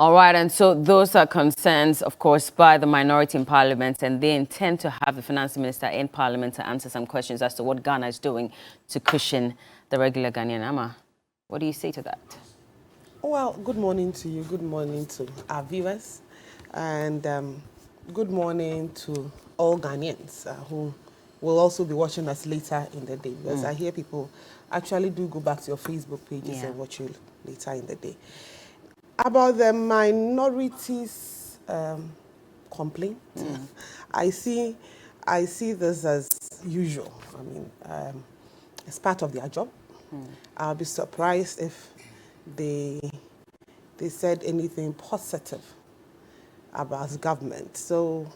All right, and so those are concerns, of course, by the minority in Parliament, and they intend to have the Finance Minister in Parliament to answer some questions as to what Ghana is doing to cushion the regular Ghanaian. Amma, what do you say to that? Well, good morning to you, good morning to our viewers, and good morning to all Ghanaians who will also be watching us later in the day, because I hear people actually do go back to your Facebook pages and watch you later in the day. About the minorities complaint, I see this as usual. I mean, it's part of their job. I'll be surprised if they said anything positive about government. So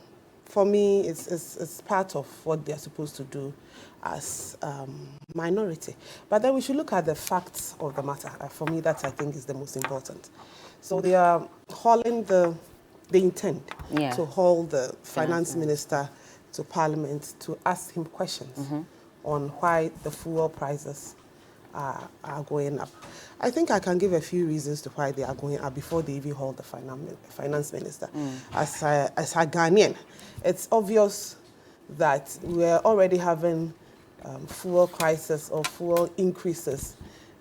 for me, it's part of what they're supposed to do as minority. But then we should look at the facts of the matter. For me, that I think is the most important. So they are hauling they intend to haul the finance minister to Parliament to ask him questions on why the fuel prices are going up. I think I can give a few reasons to why they are going up before they even haul the finance minister. As a Ghanaian, it's obvious that we're already having fuel crisis or fuel increases,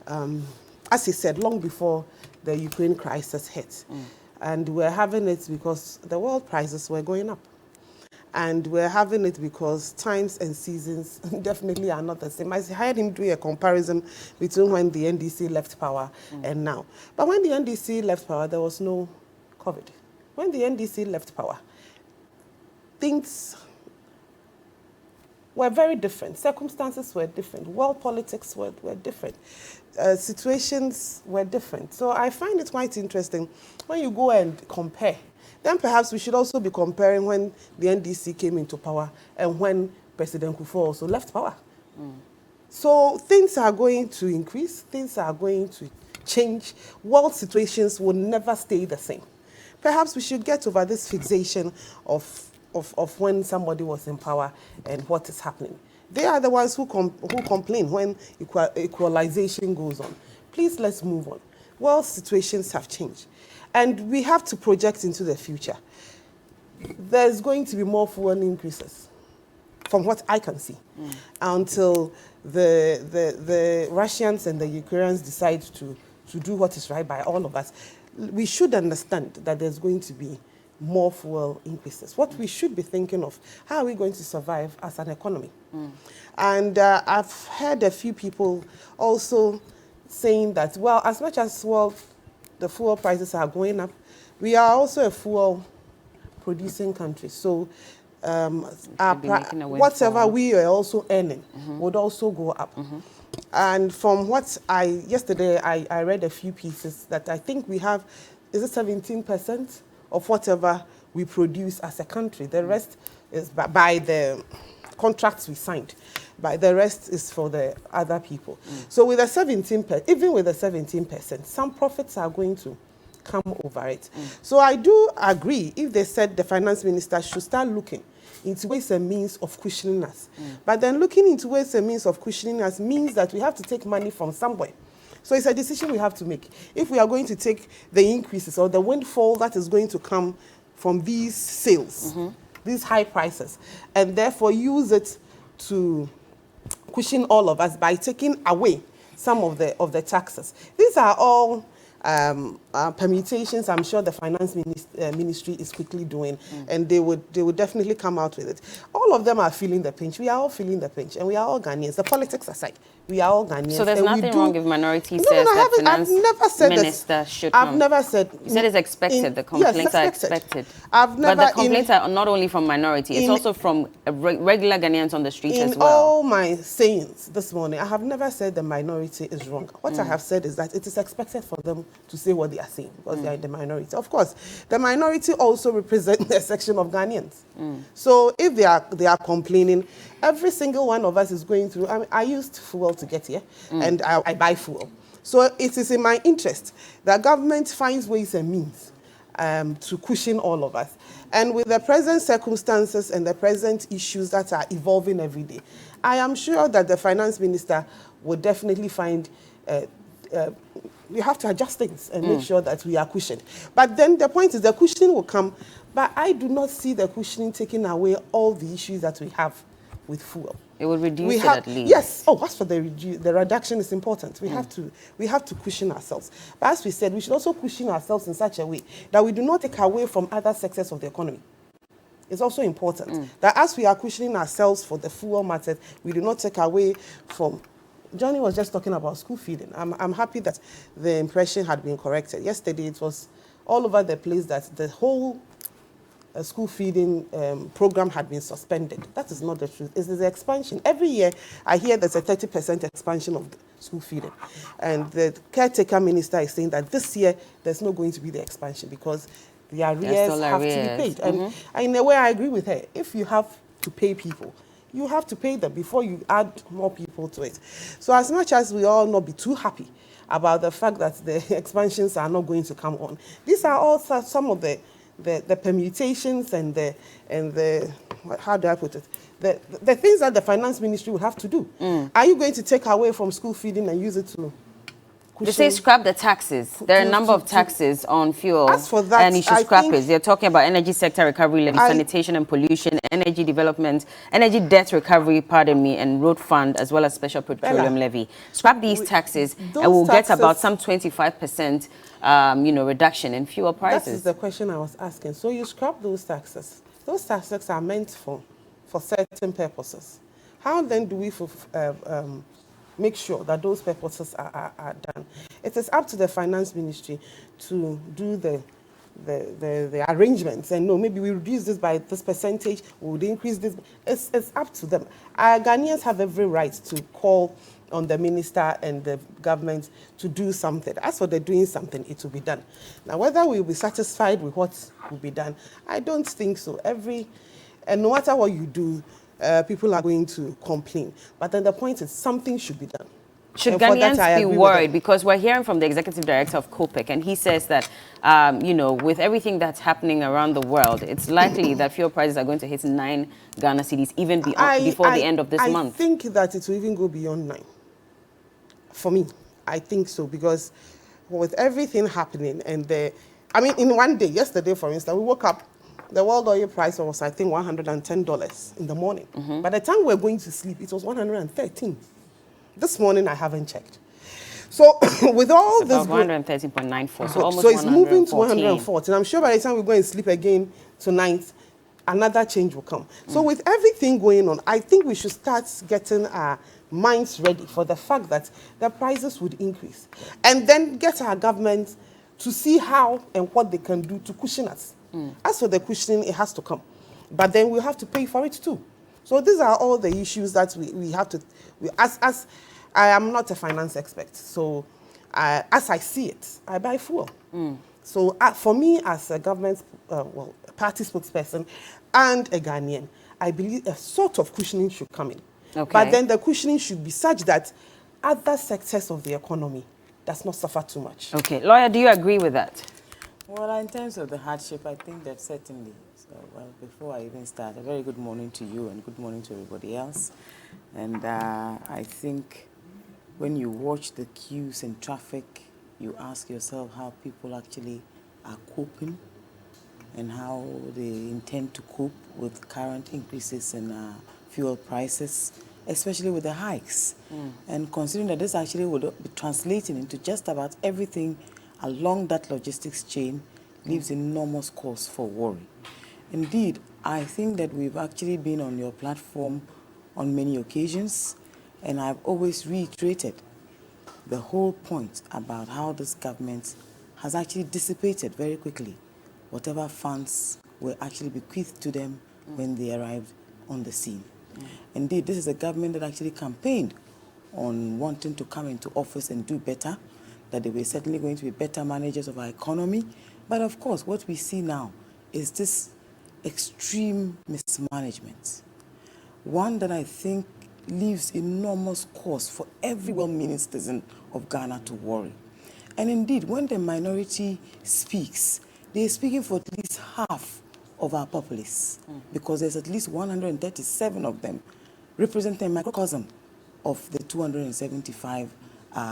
as he said, long before the Ukraine crisis hit. And we're having it because the world prices were going up. And we're having it because times and seasons definitely are not the same. I heard him do a comparison between when the NDC left power and now. But when the NDC left power, there was no COVID. When the NDC left power, things were very different. Circumstances were different. World politics were different. Situations were different. So I find it quite interesting when you go and compare. Then perhaps we should also be comparing when the NDC came into power and when President Kufuor also left power. So things are going to increase, things are going to change. World situations will never stay the same. Perhaps we should get over this fixation of when somebody was in power and what is happening. They are the ones who complain when equalization goes on. Please, let's move on. World situations have changed. And we have to project into the future. There's going to be more fuel increases, from what I can see, until the Russians and the Ukrainians decide to do what is right by all of us. We should understand that there's going to be more fuel increases. What we should be thinking of, how are we going to survive as an economy? And I've heard a few people also saying that, well, as much as the fuel prices are going up, we are also a fuel producing country. So whatever we are also earning would also go up. And from what yesterday I read a few pieces that I think we have, is it 17% of whatever we produce as a country. The rest is by the contracts we signed. But the rest is for the other people. So with the 17%, even with the 17%, some profits are going to come over it. So I do agree if they said the finance minister should start looking into ways and means of cushioning us. But then looking into ways and means of cushioning us means that we have to take money from somewhere. So it's a decision we have to make. If we are going to take the increases or the windfall that is going to come from these sales, these high prices, and therefore use it to cushion all of us by taking away some of the taxes. These are all permutations I'm sure the finance ministry is quickly doing, and they would definitely come out with it. All of them are feeling the pinch. We are all feeling the pinch, and we are all Ghanaians. The politics aside, we are all Ghanaians. So there's nothing wrong if minority says that finance minister should come. I've never said. You said it's expected. The complaints are expected. But the complaints are not only from minority. It's also from regular Ghanaians on the street as well. In all my sayings this morning, I have never said the minority is wrong. What I have said is that it is expected for them to say what they are saying because they are in the minority. Of course, the minority also represents a section of Ghanaians. So if they are complaining, every single one of us is going through. I mean, I used fuel to get here, and I buy fuel. So it is in my interest that government finds ways and means to cushion all of us. And with the present circumstances and the present issues that are evolving every day, I am sure that the finance minister would definitely find we have to adjust things and make sure that we are cushioned. But then the point is the cushioning will come, but I do not see the cushioning taking away all the issues that we have with fuel. It would reduce it at least. Yes. Oh, as for the reduction is important. We have to cushion ourselves. But as we said, we should also cushion ourselves in such a way that we do not take away from other sectors of the economy. It's also important that as we are cushioning ourselves for the fuel matters, we do not take away from. Johnny was just talking about school feeding. I'm happy that the impression had been corrected. Yesterday it was all over the place that the whole school feeding program had been suspended. That is not the truth. It is the expansion. Every year I hear there's a 30% expansion of the school feeding. And the caretaker minister is saying that this year there's not going to be the expansion because the arrears have to be paid. And in a way I agree with her. If you have to pay people, you have to pay them before you add more people to it. So as much as we all not be too happy about the fact that the expansions are not going to come on, these are all some of the permutations and the how do I put it? The things that the finance ministry will have to do. Are you going to take away from school feeding and use it to They say scrap the taxes. There are a number of taxes on fuel. As for that, and you should scrap it. They're talking about energy sector recovery levy, sanitation and pollution, energy development, energy debt recovery, pardon me, and road fund, as well as special petroleum levy. Scrap these taxes, and we'll get about some 25%, reduction in fuel prices. That is the question I was asking. So you scrap those taxes. Those taxes are meant for certain purposes. How then do we make sure that those purposes are done? It is up to the finance ministry to do the arrangements and no, maybe we reduce this by this percentage, we would increase this. It's up to them. Ghanaians have every right to call on the minister and the government to do something. As for the doing something, it will be done. Now, whether we will be satisfied with what will be done, I don't think so. And no matter what you do, people are going to complain. But then the point is something should be done. Should Ghanaians be worried? Because we're hearing from the executive director of COPEC, and he says that, with everything that's happening around the world, it's likely that fuel prices are going to hit 9 Ghana cedis even before the end of this month. I think that it will even go beyond 9. For me, I think so, because with everything happening and in one day, yesterday, for instance, we woke up, the world oil price was, I think, $110 in the morning. By the time we were going to sleep, it was 113. This morning, I haven't checked. So with all this... 113.94, so almost so it's moving to 114. I'm sure by the time we go and sleep again tonight, another change will come. So with everything going on, I think we should start getting our minds ready for the fact that the prices would increase. And then get our government to see how and what they can do to cushion us. As for the cushioning, it has to come. But then we have to pay for it too. So these are all the issues that we have to... As I am not a finance expert, so as I see it, I buy fuel. So for me, as a government, party spokesperson and a Ghanaian, I believe a sort of cushioning should come in. Okay. But then the cushioning should be such that other sectors of the economy does not suffer too much. Okay. Lawyer, do you agree with that? Well, in terms of the hardship, I think that certainly. So, before I even start, a very good morning to you and good morning to everybody else. And I think when you watch the queues and traffic, you ask yourself how people actually are coping and how they intend to cope with current increases in fuel prices, especially with the hikes. And considering that this actually would be translating into just about everything along that logistics chain, leaves enormous cause for worry. Indeed, I think that we've actually been on your platform on many occasions, and I've always reiterated the whole point about how this government has actually dissipated very quickly whatever funds were actually bequeathed to them when they arrived on the scene. Indeed, this is a government that actually campaigned on wanting to come into office and do better, that they were certainly going to be better managers of our economy. But of course, what we see now is this extreme mismanagement, one that I think leaves enormous cause for every well-meaning citizen of Ghana to worry. And indeed, when the minority speaks, they're speaking for at least half of our populace, because there's at least 137 of them representing a microcosm of the 275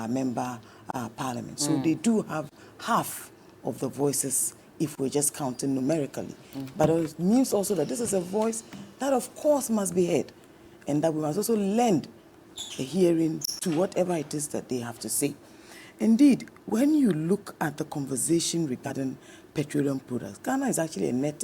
member parliament. So they do have half of the voices if we're just counting numerically. But it means also that this is a voice that of course must be heard, and that we must also lend a hearing to whatever it is that they have to say. Indeed, when you look at the conversation regarding petroleum products, Ghana is actually a net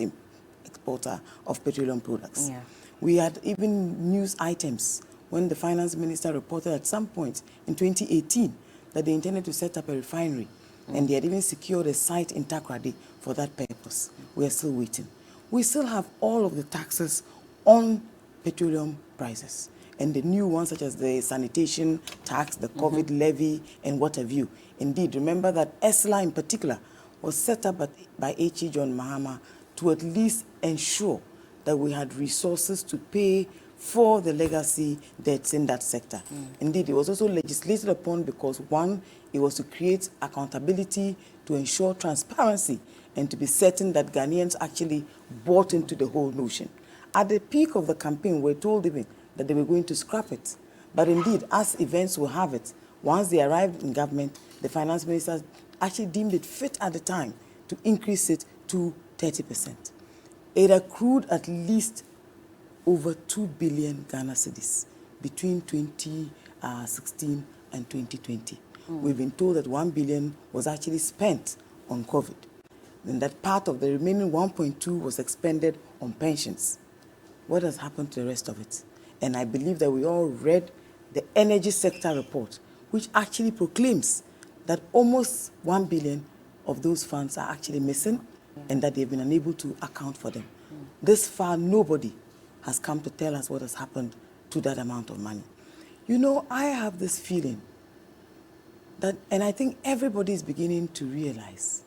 exporter of petroleum products. Yeah. We had even news items when the finance minister reported at some point in 2018 that they intended to set up a refinery, and they had even secured a site in Takoradi for that purpose. We are still waiting. We still have all of the taxes on petroleum prices, and the new ones such as the sanitation tax, the Gov't levy, and what have you. Indeed, remember that ESLA in particular was set up by H.E. John Mahama to at least ensure that we had resources to pay for the legacy debts in that sector. Indeed, it was also legislated upon because, one, it was to create accountability, to ensure transparency, and to be certain that Ghanaians actually bought into the whole notion. At the peak of the campaign, we were told even that they were going to scrap it. But indeed, as events will have it, once they arrived in government, the finance minister actually deemed it fit at the time to increase it to 30%. It accrued at least over 2 billion Ghana cedis between 2016 and 2020. We've been told that 1 billion was actually spent on COVID, and that part of the remaining 1.2 was expended on pensions. What has happened to the rest of it? And I believe that we all read the energy sector report, which actually proclaims that almost 1 billion of those funds are actually missing, and that they've been unable to account for them. This far, nobody has come to tell us what has happened to that amount of money. You know, I have this feeling that, and I think everybody is beginning to realize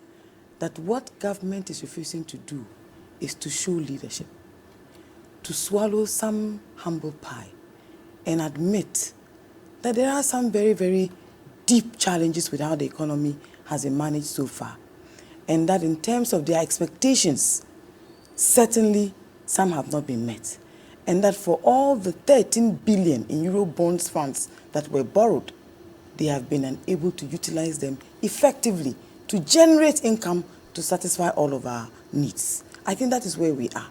that what government is refusing to do is to show leadership, to swallow some humble pie and admit that there are some very, very deep challenges with how the economy has been managed so far. And that in terms of their expectations, certainly some have not been met. And that for all the 13 billion in Eurobonds funds that were borrowed, they have been unable to utilize them effectively to generate income to satisfy all of our needs. I think that is where we are.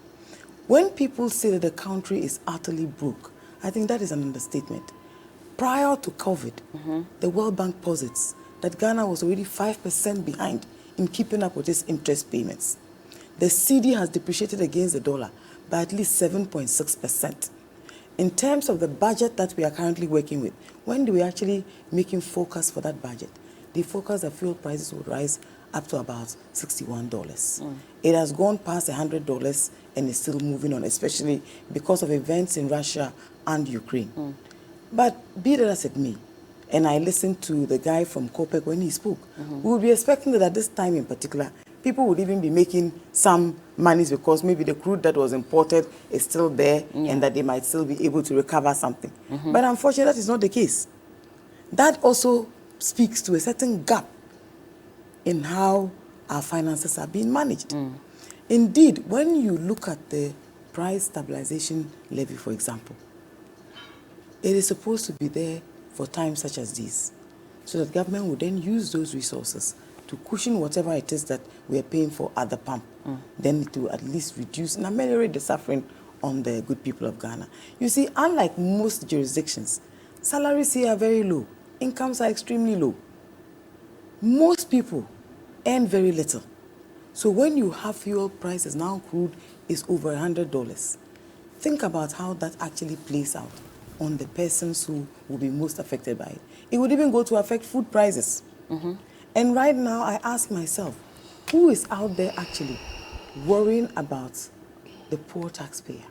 When people say that the country is utterly broke, I think that is an understatement. Prior to COVID, the World Bank posits that Ghana was already 5% behind in keeping up with its interest payments. The CD has depreciated against the dollar by at least 7.6%. In terms of the budget that we are currently working with, when do we actually making forecast for that budget? The forecast that fuel prices will rise up to about $61. It has gone past $100 and is still moving on, especially because of events in Russia and Ukraine. But be that as it may, and I listened to the guy from COPEC when he spoke, we would be expecting that at this time in particular, people would even be making some monies because maybe the crude that was imported is still there and that they might still be able to recover something. But unfortunately, that is not the case. That also speaks to a certain gap in how our finances are being managed. Indeed, when you look at the price stabilization levy, for example, it is supposed to be there for times such as these, so that government would then use those resources to cushion whatever it is that we are paying for at the pump, then to at least reduce and ameliorate the suffering on the good people of Ghana. You see, unlike most jurisdictions, salaries here are very low, incomes are extremely low. Most people earn very little. So when you have fuel prices, now crude is over $100, think about how that actually plays out on the persons who will be most affected by it. It would even go to affect food prices. And right now, I ask myself, who is out there actually worrying about the poor taxpayer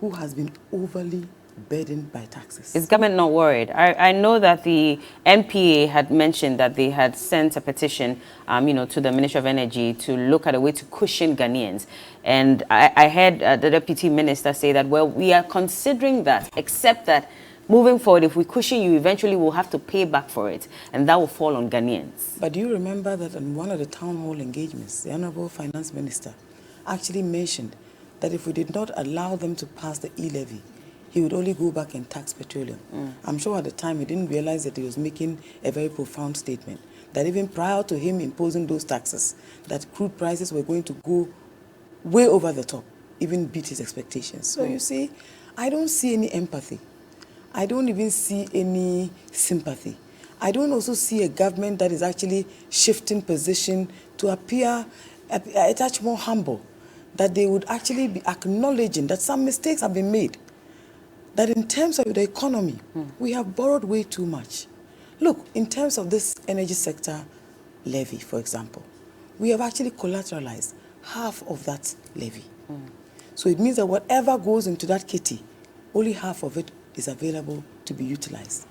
who has been overly burdened by taxes? Is government not worried? I know that the NPA had mentioned that they had sent a petition, to the Ministry of Energy to look at a way to cushion Ghanaians. And I heard the Deputy Minister say that, well, we are considering that, except that moving forward, if we cushion you, eventually we'll have to pay back for it, and that will fall on Ghanaians. But do you remember that in one of the town hall engagements, the Honorable Finance Minister actually mentioned that if we did not allow them to pass the e-levy, he would only go back and tax petroleum. I'm sure at the time he didn't realize that he was making a very profound statement, that even prior to him imposing those taxes, that crude prices were going to go way over the top, even beat his expectations. So you see, I don't see any empathy. I don't even see any sympathy. I don't also see a government that is actually shifting position to appear a touch more humble, that they would actually be acknowledging that some mistakes have been made, that in terms of the economy, we have borrowed way too much. Look, in terms of this energy sector levy, for example, we have actually collateralized half of that levy. So it means that whatever goes into that kitty, only half of it is available to be utilized.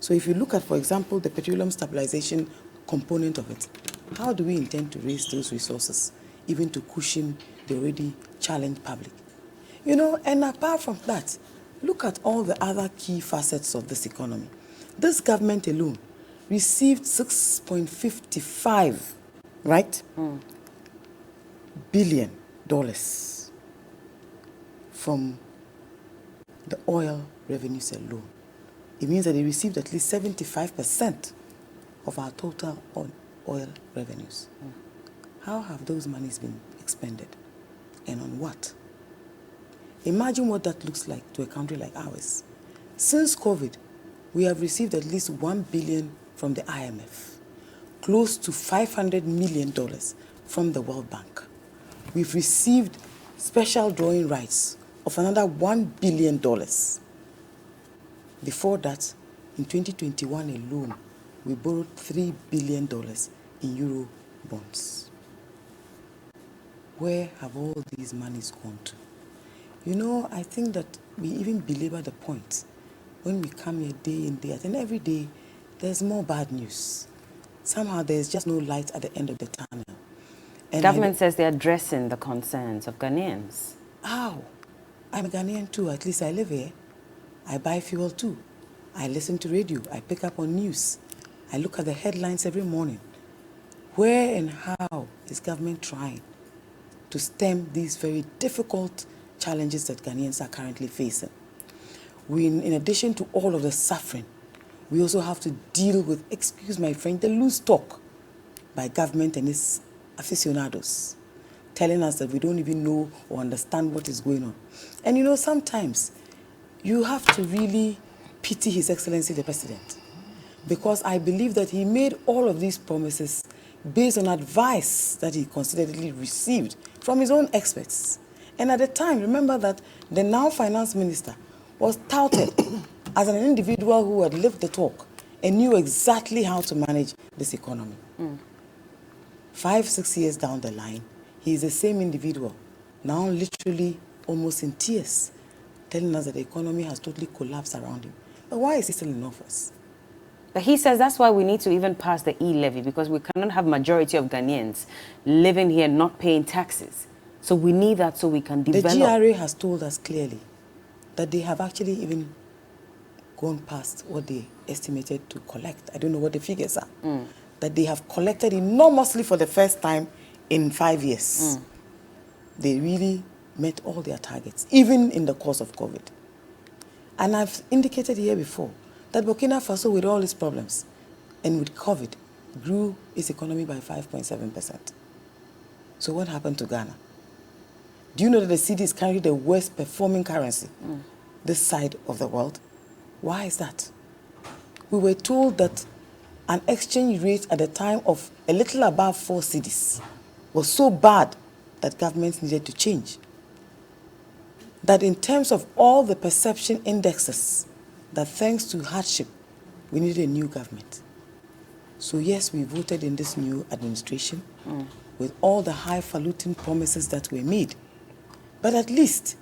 So if you look at, for example, the petroleum stabilization component of it, how do we intend to raise those resources, even to cushion the already challenged public? You know, and apart from that, look at all the other key facets of this economy. This government alone received $6.55, right? $billion from the oil revenues alone. It means that they received at least 75% of our total oil revenues. How have those monies been expended? And on what? Imagine what that looks like to a country like ours. Since COVID, we have received at least $1 billion from the IMF, close to $500 million from the World Bank. We've received special drawing rights of another $1 billion. Before that, in 2021 alone, we borrowed $3 billion in euro bonds. Where have all these monies gone to? You know, I think that we even belabor the point when we come here day in, day out, and every day there's more bad news. Somehow there's just no light at the end of the tunnel. And Government says they're addressing the concerns of Ghanaians. How? I'm a Ghanaian too, at least I live here. I buy fuel too. I listen to radio, I pick up on news. I look at the headlines every morning. Where and how is government trying to stem these very difficult challenges that Ghanaians are currently facing? In addition to all of the suffering, we also have to deal with, excuse my French, the loose talk by government and its aficionados, telling us that we don't even know or understand what is going on. And you know, sometimes you have to really pity His Excellency the President, because I believe that he made all of these promises based on advice that he considerately received from his own experts. And at the time, remember that the now finance minister was touted as an individual who had lived the talk and knew exactly how to manage this economy. 5-6 years down the line, he is the same individual, now literally almost in tears, telling us that the economy has totally collapsed around him. But why is he still in office? But he says that's why we need to even pass the e-levy, because we cannot have majority of Ghanaians living here not paying taxes. So we need that so we can develop. The GRA has told us clearly that they have actually even gone past what they estimated to collect. I don't know what the figures are. That they have collected enormously for the first time in 5 years. They really met all their targets, even in the course of COVID. And I've indicated here before that Burkina Faso, with all its problems and with COVID, grew its economy by 5.7%. So what happened to Ghana? Do you know that the cedi is currently the worst performing currency this side of the world? Why is that? We were told that an exchange rate at the time of a little above 4 cedis was so bad that governments needed to change. That in terms of all the perception indexes, that thanks to hardship, we needed a new government. So yes, we voted in this new administration with all the highfalutin promises that were made. But at least,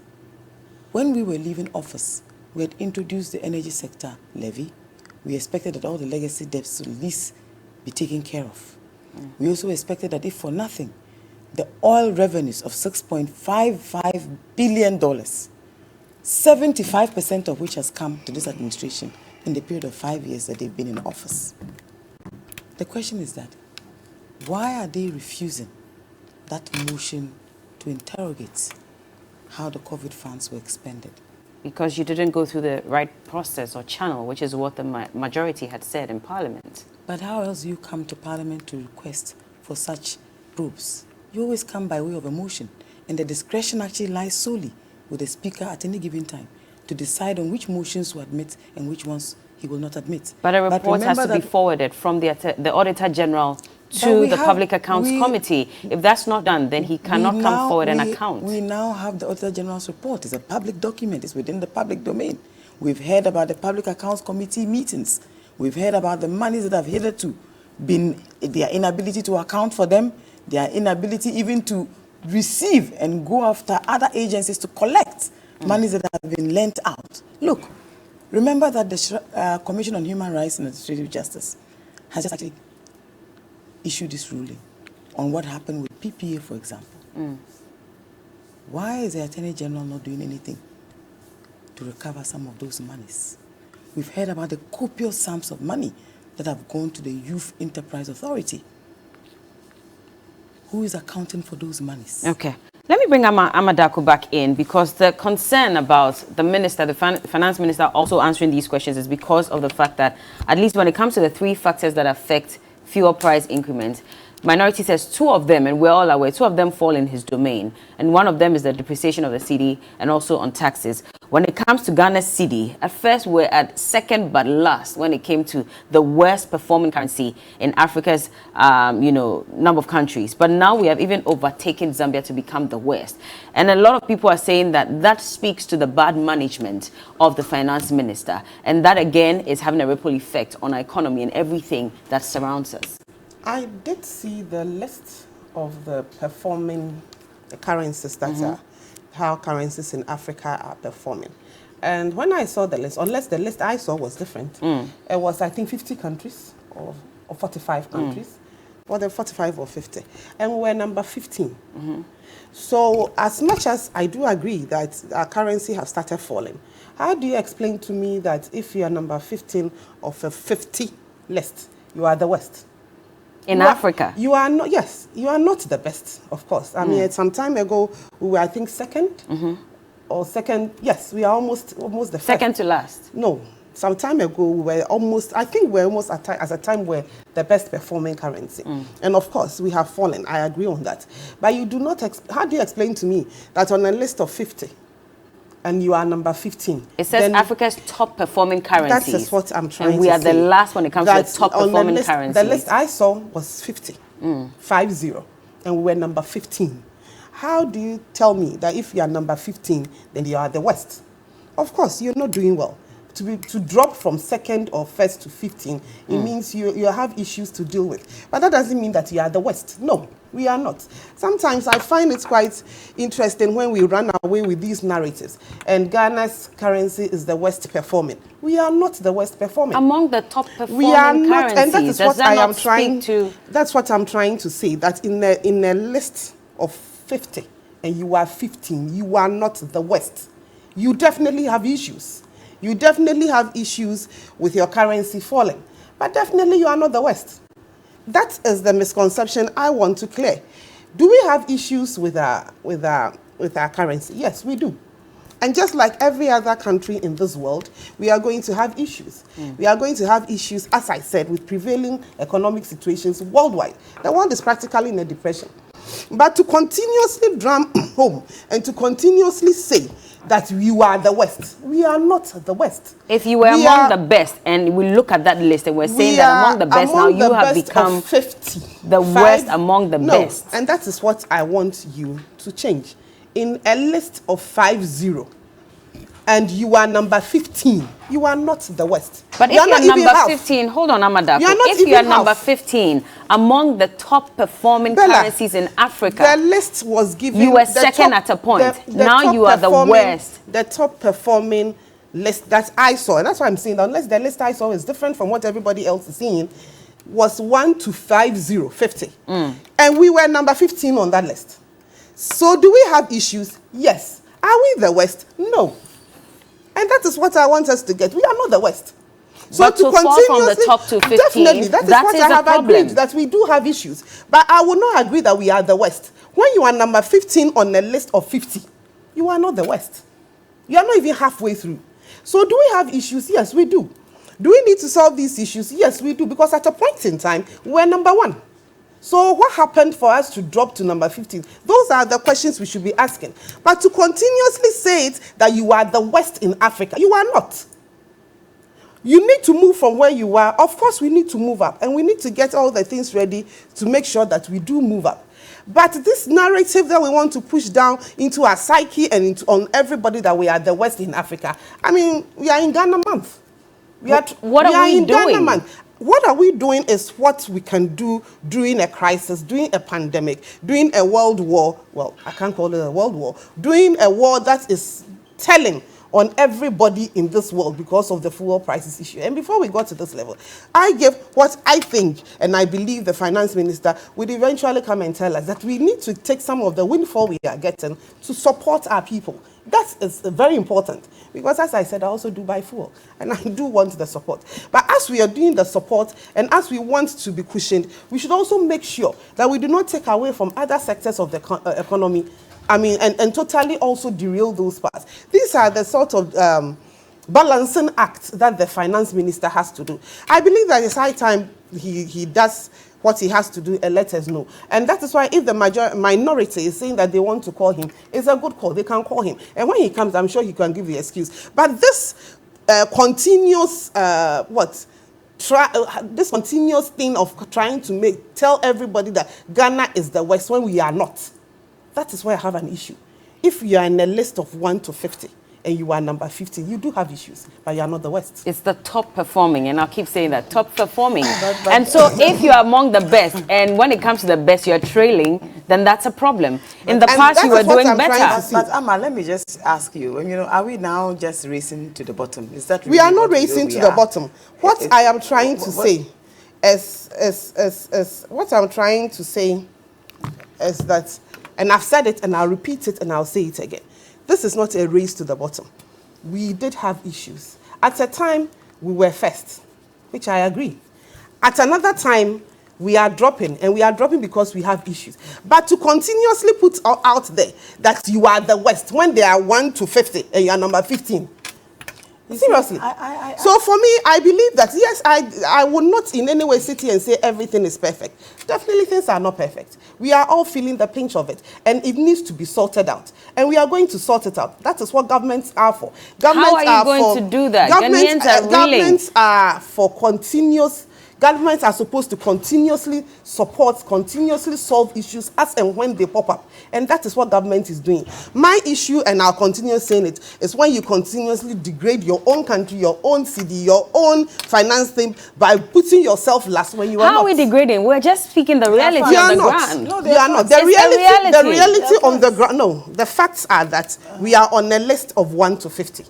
when we were leaving office, we had introduced the energy sector levy. We expected that all the legacy debts would at least be taken care of. We also expected that if for nothing, the oil revenues of $6.55 billion, 75% of which has come to this administration in the period of 5 years that they've been in office. The question is that, why are they refusing that motion to interrogate how the COVID funds were expended? Because you didn't go through the right process or channel, which is what the majority had said in Parliament. But how else do you come to Parliament to request for such probes? You always come by way of a motion, and the discretion actually lies solely with the Speaker at any given time to decide on which motions to admit and which ones he will not admit. But a report has to be forwarded from the Auditor General to the Public Accounts Committee. If that's not done, then he cannot come forward and account. We now have the Auditor General's report. It's a public document. It's within the public domain. We've heard about the Public Accounts Committee meetings. We've heard about the monies that have hitherto been their inability to account for them, their inability even to receive and go after other agencies to collect monies that have been lent out. Look, remember that the Commission on Human Rights and Administrative Justice has just actually issued this ruling on what happened with PPA, for example. Why is the Attorney General not doing anything to recover some of those monies? We've heard about the copious sums of money that have gone to the Youth Enterprise Authority. Who is accounting for those monies? Okay. Let me bring Amadako back in, because the concern about the minister, the finance minister, also answering these questions is because of the fact that, at least when it comes to the three factors that affect fuel price increment, Minority says two of them, and we're all aware, two of them fall in his domain. And one of them is the depreciation of the cedi and also on taxes. When it comes to Ghana's cedi, at first we're at second but last when it came to the worst performing currency in Africa's, number of countries. But now we have even overtaken Zambia to become the worst. And a lot of people are saying that that speaks to the bad management of the finance minister. And that, again, is having a ripple effect on our economy and everything that surrounds us. I did see the list of the performing currencies that are, how currencies in Africa are performing. And when I saw the list, unless the list I saw was different, it was, I think, 50 countries or 45 countries, or the 45 or 50. And we're number 15. So as much as I do agree that our currency has started falling, how do you explain to me that if you are number 15 of a 50 list, you are the worst? In Africa? You are not, yes, you are not the best, of course. I mean, some time ago, we were, I think, second or second. Yes, we are almost the second to last. No, some time ago, we were almost, I think we're almost at a time where the best performing currency. And of course, we have fallen. I agree on that. But you do not, how do you explain to me that on a list of 50, and you are number 15. It says Africa's top performing currencies. That is what I'm trying to say. And we are the last when it comes to the top performing currencies. The list I saw was 50, 50, and we were number 15. How do you tell me that if you are number 15, then you are the worst? Of course, you're not doing well. To drop from second or first to 15, it means you have issues to deal with. But that doesn't mean that you are the worst. No, we are not. Sometimes I find it quite interesting when we run away with these narratives and Ghana's currency is the worst performing. We are not the worst performing. Among the top performing we are not, currencies, and that is what I am trying to. That's what I'm trying to say. That in a list of 50, and you are 15, you are not the worst. You definitely have issues. You definitely have issues with your currency falling, but definitely you are not the worst. That is the misconception I want to clear. Do we have issues with our currency? Yes, we do. And just like every other country in this world, we are going to have issues. We are going to have issues, as I said, with prevailing economic situations worldwide. The world is practically in a depression. But to continuously drum home and to continuously say that you are the worst, we are not the worst. If you were among the best, and we look at that list and we're saying that among the best, now you have become 50, the worst among the best. And that is what I want you to change. In a list of 50, and you are number 15, you are not the worst. But if you're number 15, hold on, Amadako. If you are number 15 among the top performing currencies in Africa, the list was given. You were second at a point. Now you are the worst. The top performing list that I saw, and that's why I'm saying, unless the list I saw is different from what everybody else is seeing, was 1 to 50. And we were number 15 on that list. So do we have issues? Yes. Are we the worst? No. And that is what I want us to get. We are not the worst. So but to fall from the top to 15, definitely, that is what I have agreed, that we do have issues. But I will not agree that we are the worst. When you are number 15 on a list of 50, you are not the worst. You are not even halfway through. So do we have issues? Yes, we do. Do we need to solve these issues? Yes, we do, because at a point in time, we're number 1. So what happened for us to drop to number 15? Those are the questions we should be asking. But to continuously say it that you are the West in Africa, you are not. You need to move from where you are. Of course, we need to move up, and we need to get all the things ready to make sure that we do move up. But this narrative that we want to push down into our psyche and on everybody that we are the West in Africa, I mean, we are in Ghana month. What are we doing? What are we doing is what we can do during a crisis, during a pandemic, during a world war. Well, I can't call it a world war. During a war that is telling on everybody in this world because of the fuel prices issue. And before we got to this level, I gave what I think, and I believe the finance minister would eventually come and tell us that we need to take some of the windfall we are getting to support our people. That is very important, because as I said, I also do buy fuel, and I do want the support. But as we are doing the support, and as we want to be cushioned, we should also make sure that we do not take away from other sectors of the economy, I mean, and totally also derail those parts. These are the sort of balancing act that the finance minister has to do. I believe that it's high time he does what he has to do and let us know. And that is why if the minority is saying that they want to call him, it's a good call. They can call him. And when he comes, I'm sure he can give the excuse. But this continuous, this continuous thing of trying to tell everybody that Ghana is the West when we are not, that is why I have an issue. If you are in a list of 1 to 50, and you are number 15, you do have issues, but you are not the West. It's the top performing, and I'll keep saying that, top performing. And so if you are among the best, and when it comes to the best, you're trailing, then that's a problem. In the past, you were doing better. But Amma, let me just ask you, are we now just racing to the bottom? Is that really we are not racing to the bottom. What I am trying to say is what I'm trying to say is that, and I've said it, and I'll repeat it, and I'll say it again. This is not a race to the bottom. We did have issues. At a time, we were first, which I agree. At another time, we are dropping, and we are dropping because we have issues. But to continuously put out there that you are the West when they are 1 to 50 and you are number 15. Seriously. So for me, I believe that, yes, I will not in any way sit here and say everything is perfect. Definitely things are not perfect. We are all feeling the pinch of it, and it needs to be sorted out. And we are going to sort it out. That is what governments are for. How are you going to do that? Governments are for continuous. Governments are supposed to continuously support, continuously solve issues as and when they pop up. And that is what government is doing. My issue, and I'll continue saying it, is when you continuously degrade your own country, your own city, your own finance thing by putting yourself last when you are not. How are we degrading? We're just speaking the reality on the ground. No, they are not. The reality on the ground. No, the facts are that we are on a list of 1 to 50.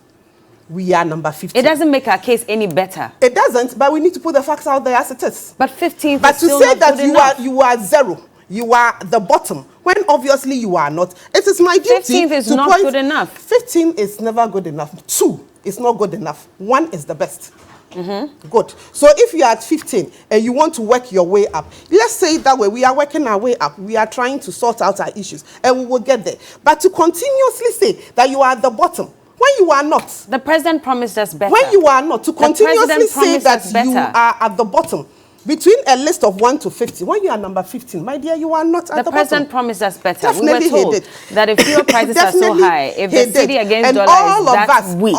We are number 15. It doesn't make our case any better. It doesn't, but we need to put the facts out there as it is. But 15 But to say that you are zero, you are the bottom, when obviously you are not. It is my duty 15 is not good enough. 15 is never good enough. 2 is not good enough. 1 is the best. Good. So if you are at 15 and you want to work your way up, let's say it that way. We are working our way up. We are trying to sort out our issues, and we will get there. But to continuously say that you are at the bottom, when you are not. The president promised us better. When you are not, to continuously say that you are at the bottom, between a list of 1 to 50, when you are number 15, my dear, you are not at the bottom. The president promised us better. Definitely we were told that if fuel prices are so high, if the city against dollar is that weak,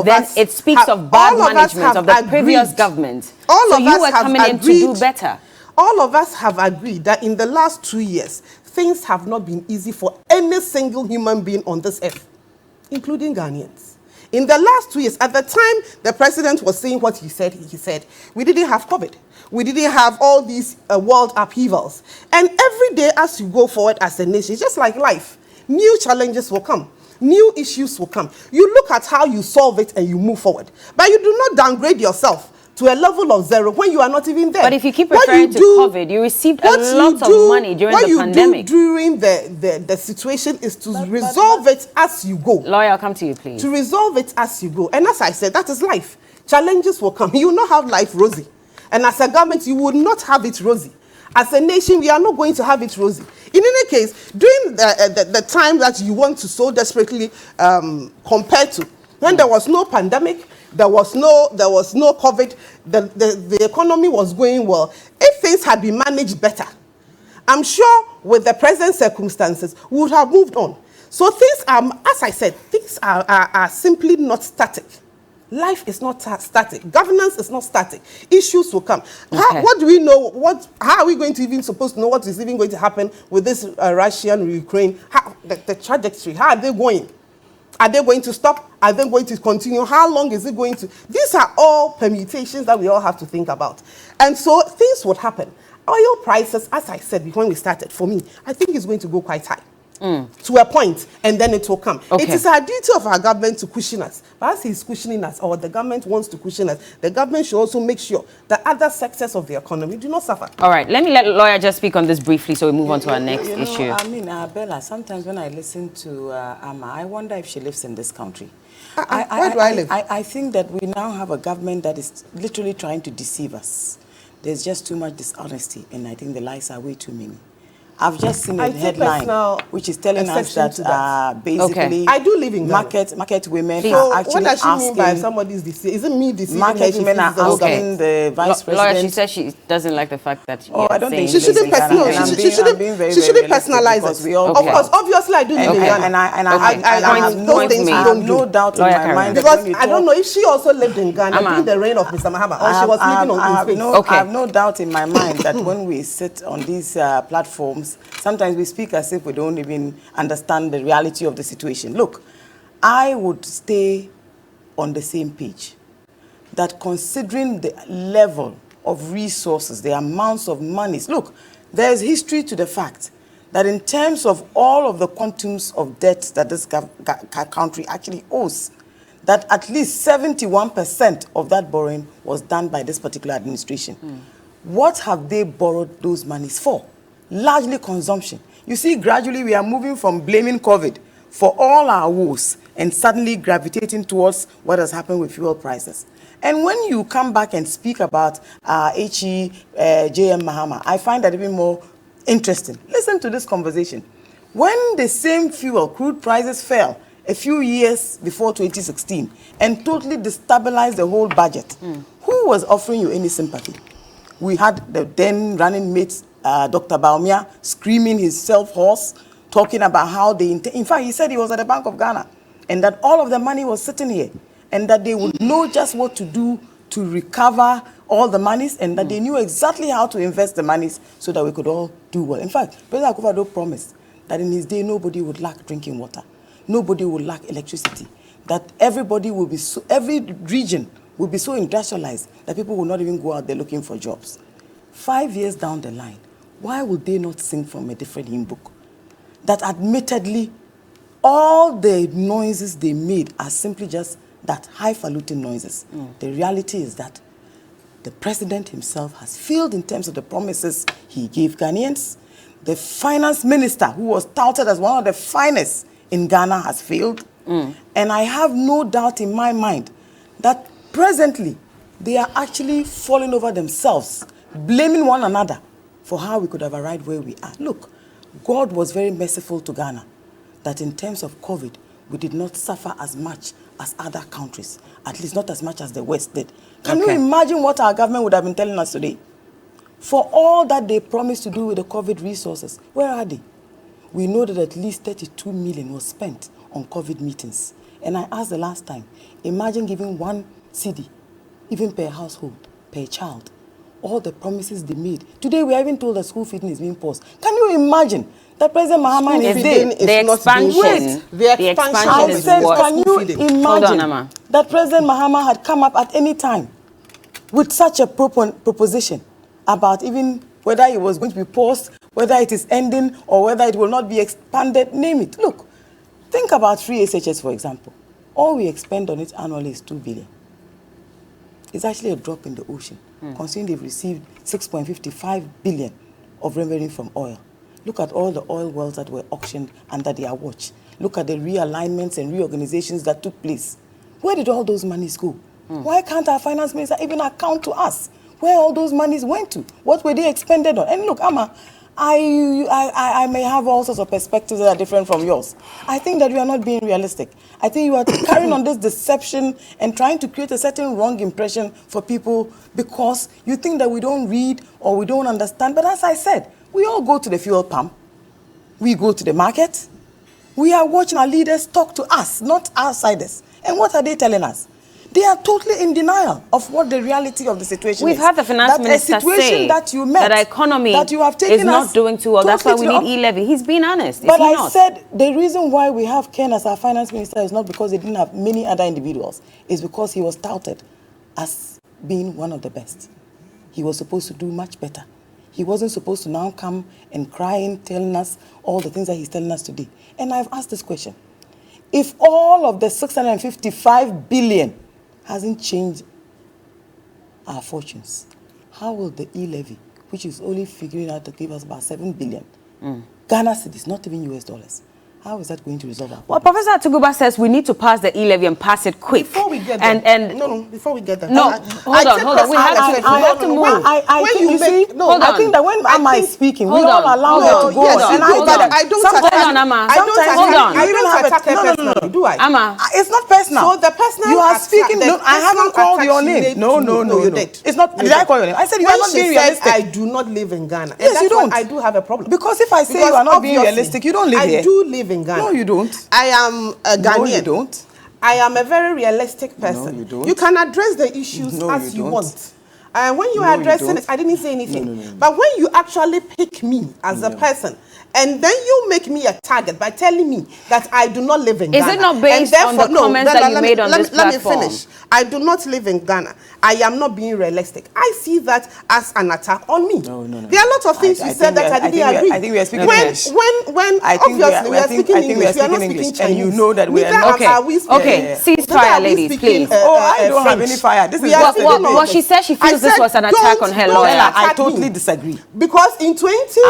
then it speaks of bad management of the previous government. So you were coming in to do better. All of us have agreed that in the last 2 years, things have not been easy for any single human being on this earth, including Ghanaians. In the last 2 years, at the time the president was saying what he said, we didn't have COVID. We didn't have all these world upheavals. And every day as you go forward as a nation, just like life, new challenges will come. New issues will come. You look at how you solve it and you move forward. But you do not downgrade yourself to a level of 0 when you are not even there. But if you keep referring to COVID, you received a lot of money during the pandemic. What you do during the situation is to resolve it as you go. Lawyer, I'll come to you, please. To resolve it as you go. And as I said, that is life. Challenges will come. You will not have life rosy. And as a government, you will not have it rosy. As a nation, we are not going to have it rosy. In any any case, during the time that you want to so desperately compare to, when there was no pandemic, there was no COVID, the economy was going well. If things had been managed better, I'm sure with the present circumstances, we would have moved on. So things are, as I said, things are simply not static. Life is not static. Governance is not static. Issues will come. Okay. What do we know? How are we going to even supposed to know what is even going to happen with this Russian-Ukraine? The trajectory, how are they going? Are they going to stop? Are they going to continue? How long is it going to? These are all permutations that we all have to think about. And so things would happen. Oil prices, as I said when we started, for me, I think it's going to go quite high. To a point, and then it will come. Okay. It is our duty of our government to cushion us. But as he's cushioning us, or the government wants to cushion us, the government should also make sure that other sectors of the economy do not suffer. All right, let me let lawyer just speak on this briefly so we move on to our next issue. I mean, Bella, sometimes when I listen to Amma, I wonder if she lives in this country. Where do I live? I think that we now have a government that is literally trying to deceive us. There's just too much dishonesty, and I think the lies are way too many. I've just seen a headline which is telling us that basically I do live in Ghana. market women So are actually what does she asking, mean by somebody's deceiving? Is it me deceiving her? market women are asking the vice president. Lawyer, she says she doesn't like the fact that I don't think she shouldn't personalize it. Of course, obviously I do live in Ghana. And I have no doubt in my mind because I don't know if she also lived in Ghana during the reign of Mr. Mahama, or she was living on his face. I have no doubt in my mind that when we sit on these platforms, sometimes we speak as if we don't even understand the reality of the situation. Look, I would stay on the same page that considering the level of resources, the amounts of monies, look, there's history to the fact that in terms of all of the quantums of debt that this country actually owes, that at least 71% of that borrowing was done by this particular administration. What have they borrowed those monies for? Largely consumption. You see, gradually we are moving from blaming COVID for all our woes and suddenly gravitating towards what has happened with fuel prices. And when you come back and speak about JM Mahama, I find that even more interesting. Listen to this conversation. When the same fuel, crude prices fell a few years before 2016 and totally destabilized the whole budget, who was offering you any sympathy? We had the then running mate, Dr. Baumia, screaming his self-horse, talking about how they... In fact, he said he was at the Bank of Ghana and that all of the money was sitting here and that they would know just what to do to recover all the monies and that they knew exactly how to invest the monies so that we could all do well. In fact, President Akufo-Addo promised that in his day, nobody would lack drinking water. Nobody would lack electricity. That everybody will be so... Every region will be so industrialized that people will not even go out there looking for jobs. 5 years down the line, why would they not sing from a different hymn book? That admittedly, all the noises they made are simply just that highfalutin noises. The reality is that the president himself has failed in terms of the promises he gave Ghanaians. The finance minister, who was touted as one of the finest in Ghana, has failed. And I have no doubt in my mind that presently they are actually falling over themselves, blaming one another for how we could have arrived where we are. Look, God was very merciful to Ghana, that in terms of COVID, we did not suffer as much as other countries, at least not as much as the West did. Can you imagine what our government would have been telling us today? For all that they promised to do with the COVID resources, where are they? We know that at least 32 million was spent on COVID meetings. And I asked the last time, imagine giving 1 cedi, even per household, per child, all the promises they made. Today we are even told that school feeding is being paused. Can you imagine that President Mahama in his day... The expansion is what? Can you imagine that President Mahama had come up at any time with such a proposition about even whether it was going to be paused, whether it is ending, or whether it will not be expanded, name it. Look, think about free SHS, for example. All we expend on it annually is 2 billion. It's actually a drop in the ocean, considering they've received 6.55 billion of revenue from oil. Look at all the oil wells that were auctioned under their watch. Look at the realignments and reorganizations that took place. Where did all those monies go? Why can't our finance minister even account to us where all those monies went to? What were they expended on? And look, Amma, I may have all sorts of perspectives that are different from yours. I think that you are not being realistic. I think you are carrying on this deception and trying to create a certain wrong impression for people because you think that we don't read or we don't understand. But as I said, we all go to the fuel pump. We go to the market. We are watching our leaders talk to us, not outsiders. And what are they telling us? They are totally in denial of what the reality of the situation is. We've had the finance minister say that you met, that our economy that you have taken is not doing too well. That's why we need e-levy. He's being honest. But I said the reason why we have Ken as our finance minister is not because he didn't have many other individuals. It's because he was touted as being one of the best. He was supposed to do much better. He wasn't supposed to now come and crying, telling us all the things that he's telling us today. And I've asked this question. If all of the 655 billion hasn't changed our fortunes, how will the e-levy, which is only figuring out to give us about 7 billion, Ghana cedis, not even US dollars, how is that going to resolve our problem? Well, Professor Tuguba says we need to pass the e-levy and pass it quick. Before we get there. No, before we get there. No, hold on. We have to move. I think that when Amma is speaking, we all allow her to go on. I don't attack her personally, do I? Amma. It's not personal. So the personal you are speaking. No, I haven't called your name. No. You did. It's not. Did I call your name? I said you are not being realistic. I do not live in Ghana. Yes, you don't. I do have a problem. Because if I say you are not being realistic, you don't live here. I do live in Ghana. No, you don't. I am a Ghanaian. No, you don't. I am a very realistic person. No, you don't. You can address the issues as you want. When you are addressing it, I didn't say anything. No. But when you actually pick me as a person, and then you make me a target by telling me that I do not live in Ghana. Is it not based on the comments that you made on this platform? Let me finish. I do not live in Ghana. I am not being realistic. I see that as an attack on me. No. There are a lot of things you said that I didn't agree. I think we are speaking English. When obviously we are speaking English, we are not speaking Chinese. And you know that we are not. Okay, ceasefire, ladies, please. I don't have any fire. This is what she said. She feels this was an attack on her lawyer. I totally disagree. Because in 20,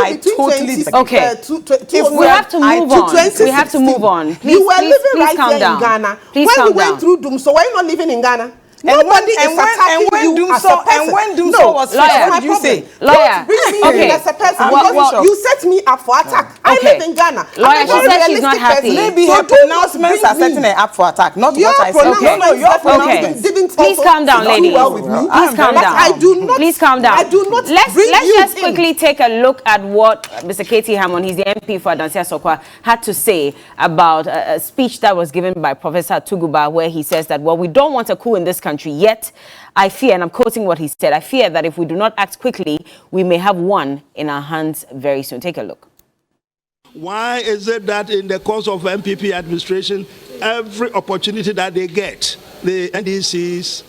okay. We have to move on. We have to move on. Please, you were living right calm here down. in Ghana. Please when calm we went through Doom, so why are you not living in Ghana? Nobody is attacking you as a person. And when Doomso was lawyer, what did you say? Lawyer, bring me in as a person because you set me up for attack. I live in Ghana. Lawyer, she said she's not happy. Maybe her pronouncements are setting her up for attack, not what I said. No, your pronouncements didn't. Please calm down, ladies. Please calm down. I do not. Please calm down. I do not. Let's just quickly take a look at what Mr. Katie Hammond, he's the MP for Adansia Sokwa, had to say about a speech that was given by Professor Tuguba, where he says that, well, we don't want a coup in this country yet. I fear, and I'm quoting what he said, I fear that if we do not act quickly, we may have one in our hands very soon. Take a look. Why is it that in the course of MPP administration, every opportunity that they get, the NDCs,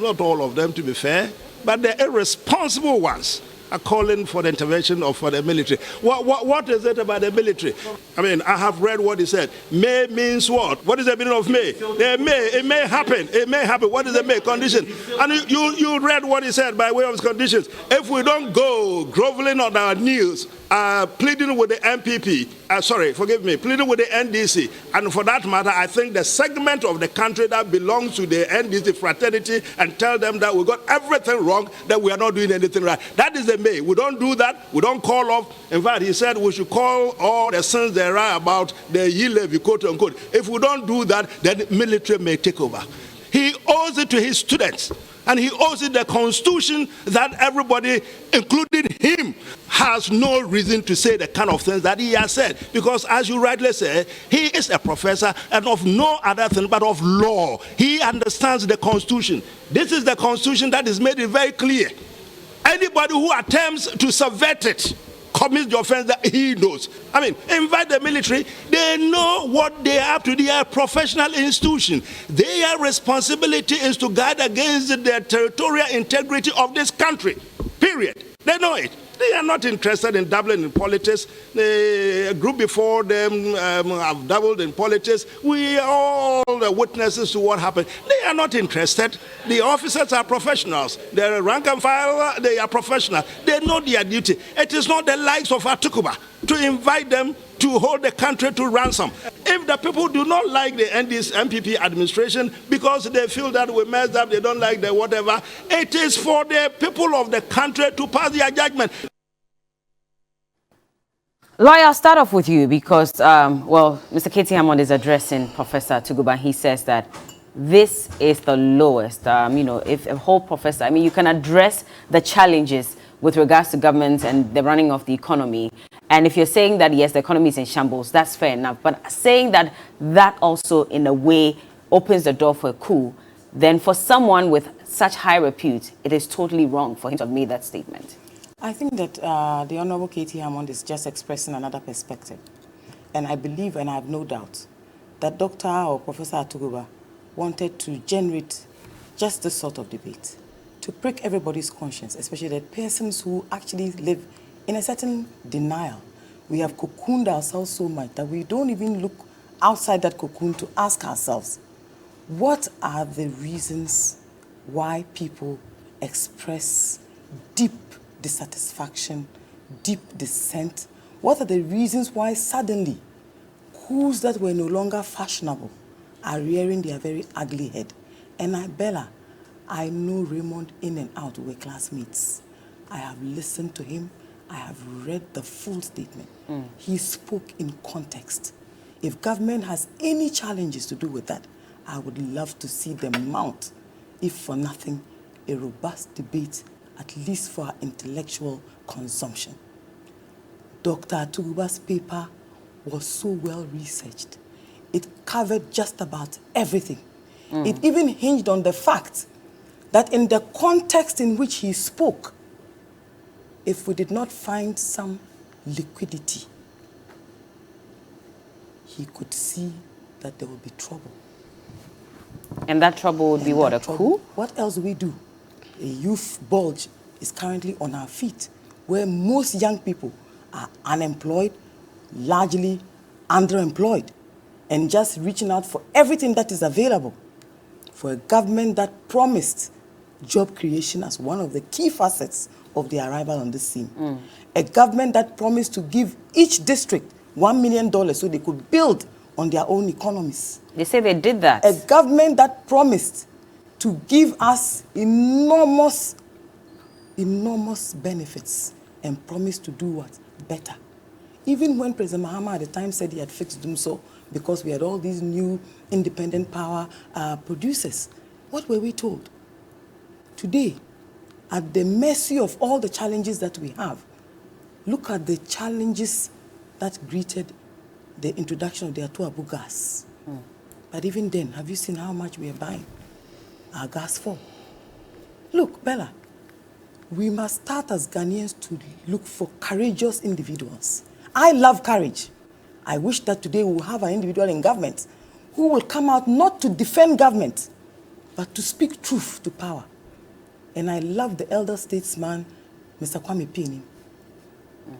not all of them to be fair, but the irresponsible ones are calling for the intervention of the military. What is it about the military? I mean, I have read what he said. May means what? What is the meaning of May? It may happen. It may happen. What is the May condition? And you read what he said by way of his conditions. If we don't go groveling on our knees, pleading with the MPP, pleading with the NDC, and for that matter, I think the segment of the country that belongs to the NDC fraternity and tell them that we got everything wrong, that we are not doing anything right. That is the May. We don't do that. We don't call off. In fact, he said we should call all the sins there are about the e-levy, quote unquote. If we don't do that, then the military may take over. He owes it to his students, and he owes it the Constitution that everybody, including him, has no reason to say the kind of things that he has said. Because as you rightly say, he is a professor and of no other thing but of law. He understands the Constitution. This is the Constitution that is made it very clear. Anybody who attempts to subvert it commits the offense that he knows. I mean, invite the military. They know what they are up to. They are a professional institution. Their responsibility is to guard against the territorial integrity of this country. Period. They know it. They are not interested in dabbling in politics. The group before them have dabbled in politics. We are all the witnesses to what happened. They are not interested. The officers are professionals. The rank and file, they are professionals. They know their duty. It is not the likes of Atukuba to invite them to hold the country to ransom. If the people do not like the MPP administration because they feel that we messed up, they don't like the whatever, it is for the people of the country to pass their judgment. Lawyer, I'll start off with you because, well, Mr. Katie Hammond is addressing Professor Tuguba. He says that this is the lowest. You know, if a whole professor, I mean, you can address the challenges with regards to government and the running of the economy. And if you're saying that, yes, the economy is in shambles, that's fair enough. But saying that that also, in a way, opens the door for a coup, then for someone with such high repute, it is totally wrong for him to have made that statement. I think that the Honorable Katie Hammond is just expressing another perspective. And I believe, and I have no doubt, that Dr. or Professor Atuguba wanted to generate just this sort of debate, to prick everybody's conscience, especially the persons who actually live in a certain denial. We have cocooned ourselves so much that we don't even look outside that cocoon to ask ourselves, what are the reasons why people express deep dissatisfaction, deep dissent? What are the reasons why suddenly coups that were no longer fashionable are rearing their very ugly head? And Bella, I know Raymond in and out. We were classmates. I have listened to him. I have read the full statement. He spoke in context. If government has any challenges to do with that, I would love to see them mount, if for nothing, a robust debate, at least for our intellectual consumption. Dr. Atuguba's paper was so well researched. It covered just about everything. It even hinged on the fact that in the context in which he spoke, if we did not find some liquidity, he could see that there would be trouble. And that trouble would be what, a coup? What else do we do? A youth bulge is currently on our feet, where most young people are unemployed, largely underemployed, and just reaching out for everything that is available. For a government that promised job creation as one of the key facets of their arrival on the scene. A government that promised to give each district $1 million so they could build on their own economies. They say they did that. A government that promised to give us enormous benefits and promised to do what? Better. Even when President Mahama at the time said he had fixed doing so because we had all these new independent power producers, what were we told? Today, at the mercy of all the challenges that we have, look at the challenges that greeted the introduction of the Atuabu gas. But even then, have you seen how much we are buying our gas for? Look, Bella, we must start as Ghanaians to look for courageous individuals. I love courage. I wish that today we will have an individual in government who will come out not to defend government, but to speak truth to power. And I love the elder statesman, Mr. Kwame Pini,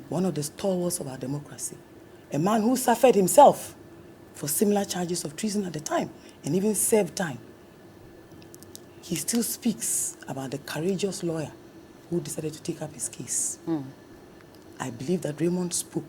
one of the stalwarts of our democracy, a man who suffered himself for similar charges of treason at the time and even served time. He still speaks about the courageous lawyer who decided to take up his case. I believe that Raymond spoke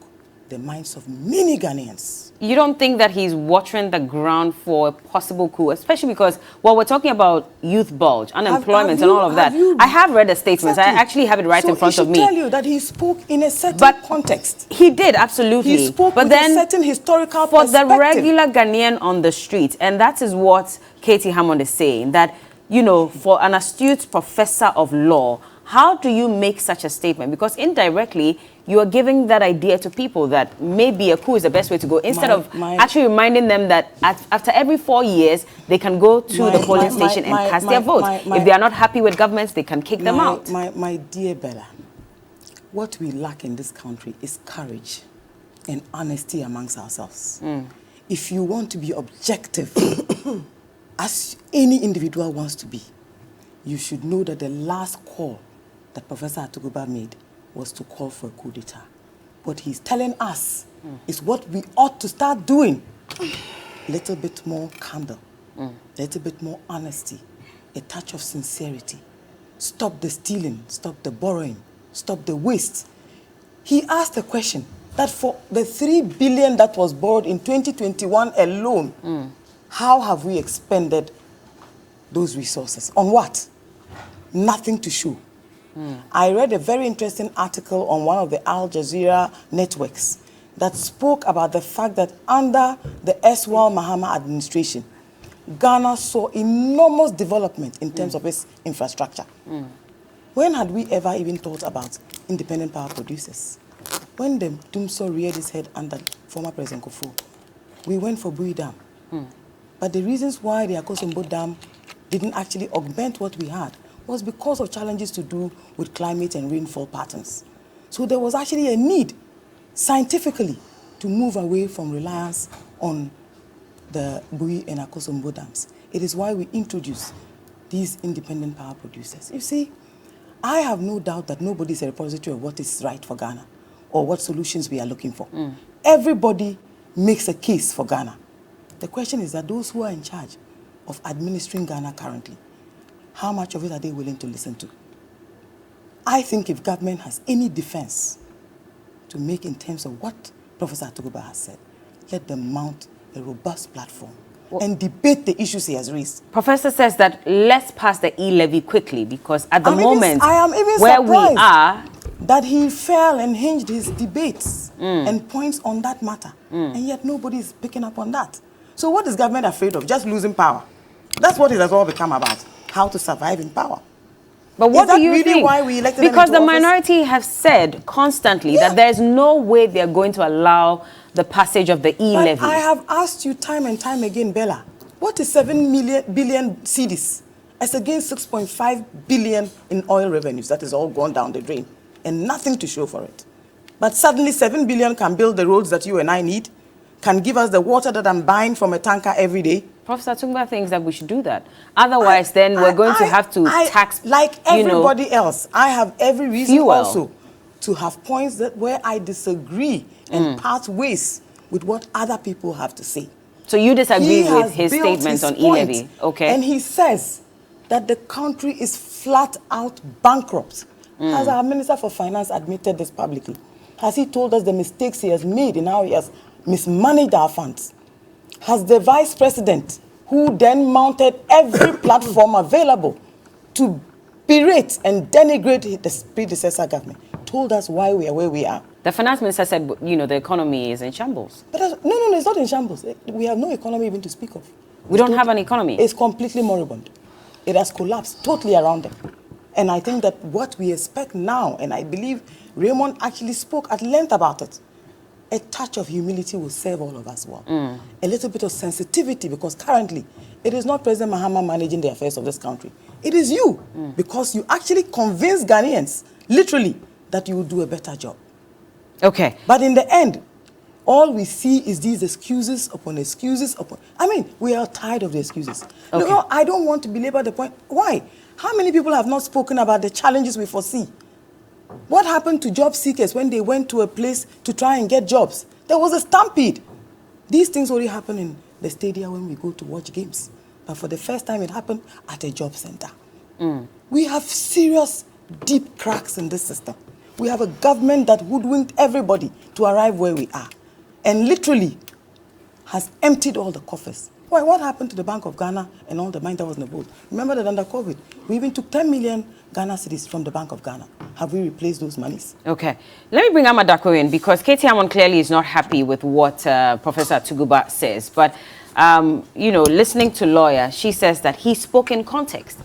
the minds of many Ghanaians. You don't think that he's watering the ground for a possible coup, especially because, well, we're talking about youth bulge, unemployment, and all of that. I have read the statements. Exactly. I actually have it right in front of me. So I should tell you that he spoke in a certain context. He did, absolutely. He spoke but with then, a certain historical for perspective. the regular Ghanaian on the street, and that is what Katie Hammond is saying, that, you know, for an astute professor of law, how do you make such a statement? Because indirectly, you are giving that idea to people that maybe a coup is the best way to go, instead of actually reminding them that after every 4 years, they can go to the polling station and cast their vote. If they are not happy with governments, they can kick them out. My dear Bella, what we lack in this country is courage and honesty amongst ourselves. If you want to be objective, as any individual wants to be, you should know that the last call that Professor Atuguba made was to call for a coup d'etat. What he's telling us is what we ought to start doing. A little bit more candor, a little bit more honesty, a touch of sincerity. Stop the stealing, stop the borrowing, stop the waste. He asked a question that for the 3 billion that was borrowed in 2021 alone, how have we expended those resources? On what? Nothing to show. I read a very interesting article on one of the Al Jazeera networks that spoke about the fact that under the erstwhile Mahama administration, Ghana saw enormous development in terms of its infrastructure. When had we ever even thought about independent power producers? When the Dumso reared his head under former President Kufuor, we went for Bui Dam. But the reasons why the Akosombo Dam didn't actually augment what we had was because of challenges to do with climate and rainfall patterns. So there was actually a need, scientifically, to move away from reliance on the Bui and Akosombo dams. It is why we introduced these independent power producers. You see, I have no doubt that nobody is a repository of what is right for Ghana or what solutions we are looking for. Everybody makes a case for Ghana. The question is that those who are in charge of administering Ghana currently, how much of it are they willing to listen to? I think if government has any defense to make in terms of what Professor Atuguba has said, let them mount a robust platform and debate the issues he has raised. Professor says that let's pass the e-levy quickly because at the moment I am even where we surprised are, that he fell and hinged his debates and points on that matter, and yet nobody is picking up on that. So what is government afraid of? Just losing power. That's what it has all become about, how to survive in power. but what do you really think? Why we elected Because the them into office? minority have said constantly that there's no way they're going to allow the passage of the e-levy. But I have asked you time and time again, Bella, what is 7 billion cedis as against 6.5 billion in oil revenues? That is all gone down the drain and nothing to show for it. But suddenly 7 billion can build the roads that you and I need, can give us the water that I'm buying from a tanker every day. Professor Tumba thinks that we should do that. Otherwise, then we're going to have to tax, like everybody else. I have every reason fuel. Also to have points that where I disagree and part ways with what other people have to say. So you disagree He with has his built statements his on point, e-levy, okay? And he says that the country is flat out bankrupt. Has our Minister for Finance admitted this publicly? Has he told us the mistakes he has made in how he has mismanaged our funds? Has the Vice President, who then mounted every platform available to berate and denigrate the predecessor government, told us why we are where we are? The finance minister said, you know, the economy is in shambles. But no, it's not in shambles. We have no economy even to speak of. We don't have an economy. It's completely moribund. It has collapsed totally around them. And I think that what we expect now, and I believe Raymond actually spoke at length about it, a touch of humility will serve all of us well. A little bit of sensitivity, because currently it is not President Mahama managing the affairs of this country. It is you, because you actually convince Ghanaians, literally, that you will do a better job. Okay. But in the end, all we see is these excuses upon excuses upon... I mean, we are tired of the excuses. Okay. No, I don't want to belabor the point. Why? How many people have not spoken about the challenges we foresee? What happened to job seekers when they went to a place to try and get jobs? There was a stampede. These things only happen in the stadium when we go to watch games. But for the first time, it happened at a job center. We have serious, deep cracks in this system. We have a government that hoodwinked everybody to arrive where we are and literally has emptied all the coffers. Why? What happened to the Bank of Ghana and all the money that was in the boat? Remember that under COVID, we even took 10 million Ghana cedis from the Bank of Ghana. Have we replaced those monies? Okay. Let me bring Amadako in because Katie Hammond clearly is not happy with what Professor Atuguba says. But, you know, listening to lawyer, she says that he spoke in context.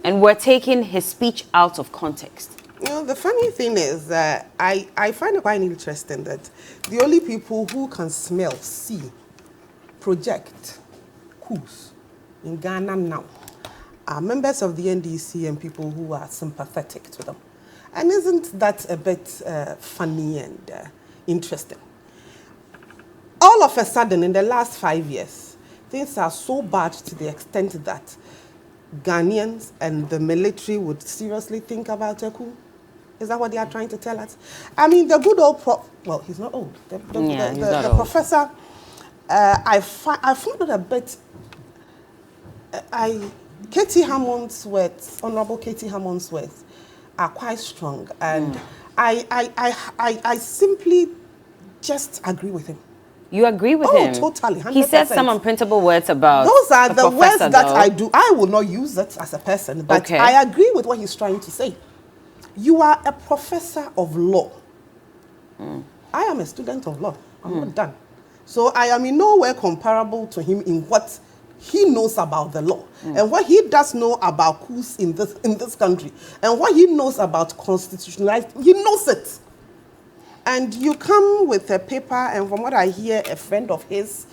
And we're taking his speech out of context. You know, the funny thing is that I find it quite interesting that the only people who can smell, see, project coups in Ghana now are members of the NDC and people who are sympathetic to them. And isn't that a bit funny and interesting? All of a sudden, in the last 5 years, things are so bad to the extent that Ghanaians and the military would seriously think about a coup. Is that what they are trying to tell us? I mean, the good old well, he's not old. The professor, I found it a bit. Katie Hammond's words, Honorable Katie Hammond's words, are quite strong, and I simply just agree with him. You agree with him? Oh, totally, 100%. He said some unprintable words about those are the words that though. I will not use it as a person, but okay. I agree with what he's trying to say. You are a professor of law. I am a student of law. I'm not done. So I am in nowhere comparable to him in what he knows about the law and what he does know about coups in this country and what he knows about constitutionalized. He knows it. And you come with a paper, and from what I hear, a friend of his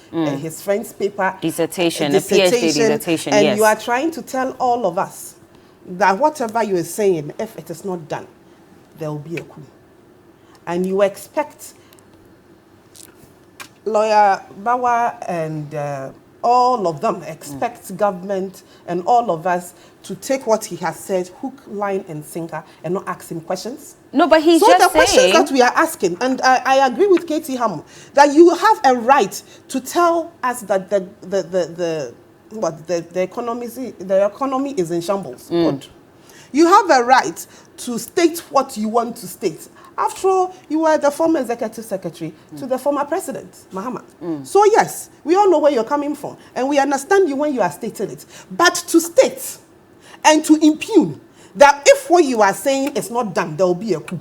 friend's paper. Dissertation, a PhD dissertation, and yes. you are trying to tell all of us that whatever you are saying, if it is not done, there will be a coup. And you expect Lawyer Bawa and all of them expect government and all of us to take what he has said, hook, line, and sinker, and not ask him questions. No, but he's so just the questions saying that we are asking, and I agree with Katie Hammond, that you have a right to tell us that the economy is in shambles. Good. You have a right to state what you want to state. After all, you were the former executive secretary to the former president, Mahama. So yes, we all know where you're coming from, and we understand you when you are stating it. But to state and to impugn that if what you are saying is not done, there will be a coup.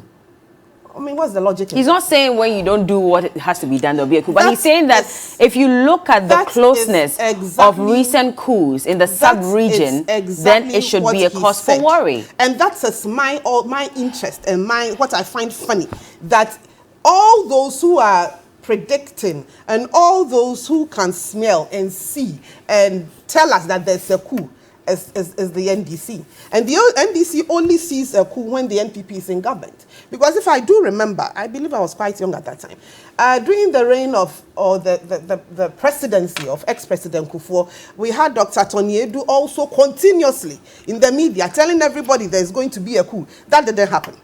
I mean, what's the logic? He's not saying when you don't do what has to be done, there'll be a coup. But he's saying that if you look at the closeness of recent coups in the sub-region, then it should be a cause for worry. And that's my interest and what I find funny, that all those who are predicting and all those who can smell and see and tell us that there's a coup is the NDC. And the NDC only sees a coup when the NPP is in government. Because if I do remember, I believe I was quite young at that time, during the reign of, or the presidency of ex-President Kufuor, we had Dr. Tony Edu also continuously in the media telling everybody there's going to be a coup. That didn't happen.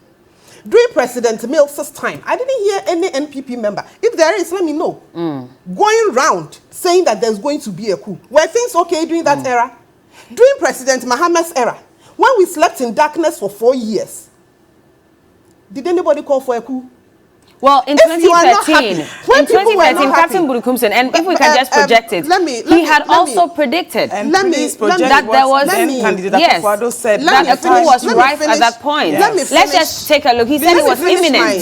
During President Mills's time, I didn't hear any NPP member. If there is, let me know. Going round saying that there's going to be a coup. Were things okay during that era? During President Mahama's era, when we slept in darkness for 4 years, did anybody call for a coup? Well, in 2013, Captain Budukumsen, and if we can just project it, he had also predicted that there was that a coup was rife at that point. Let's just take a look. He said it was imminent.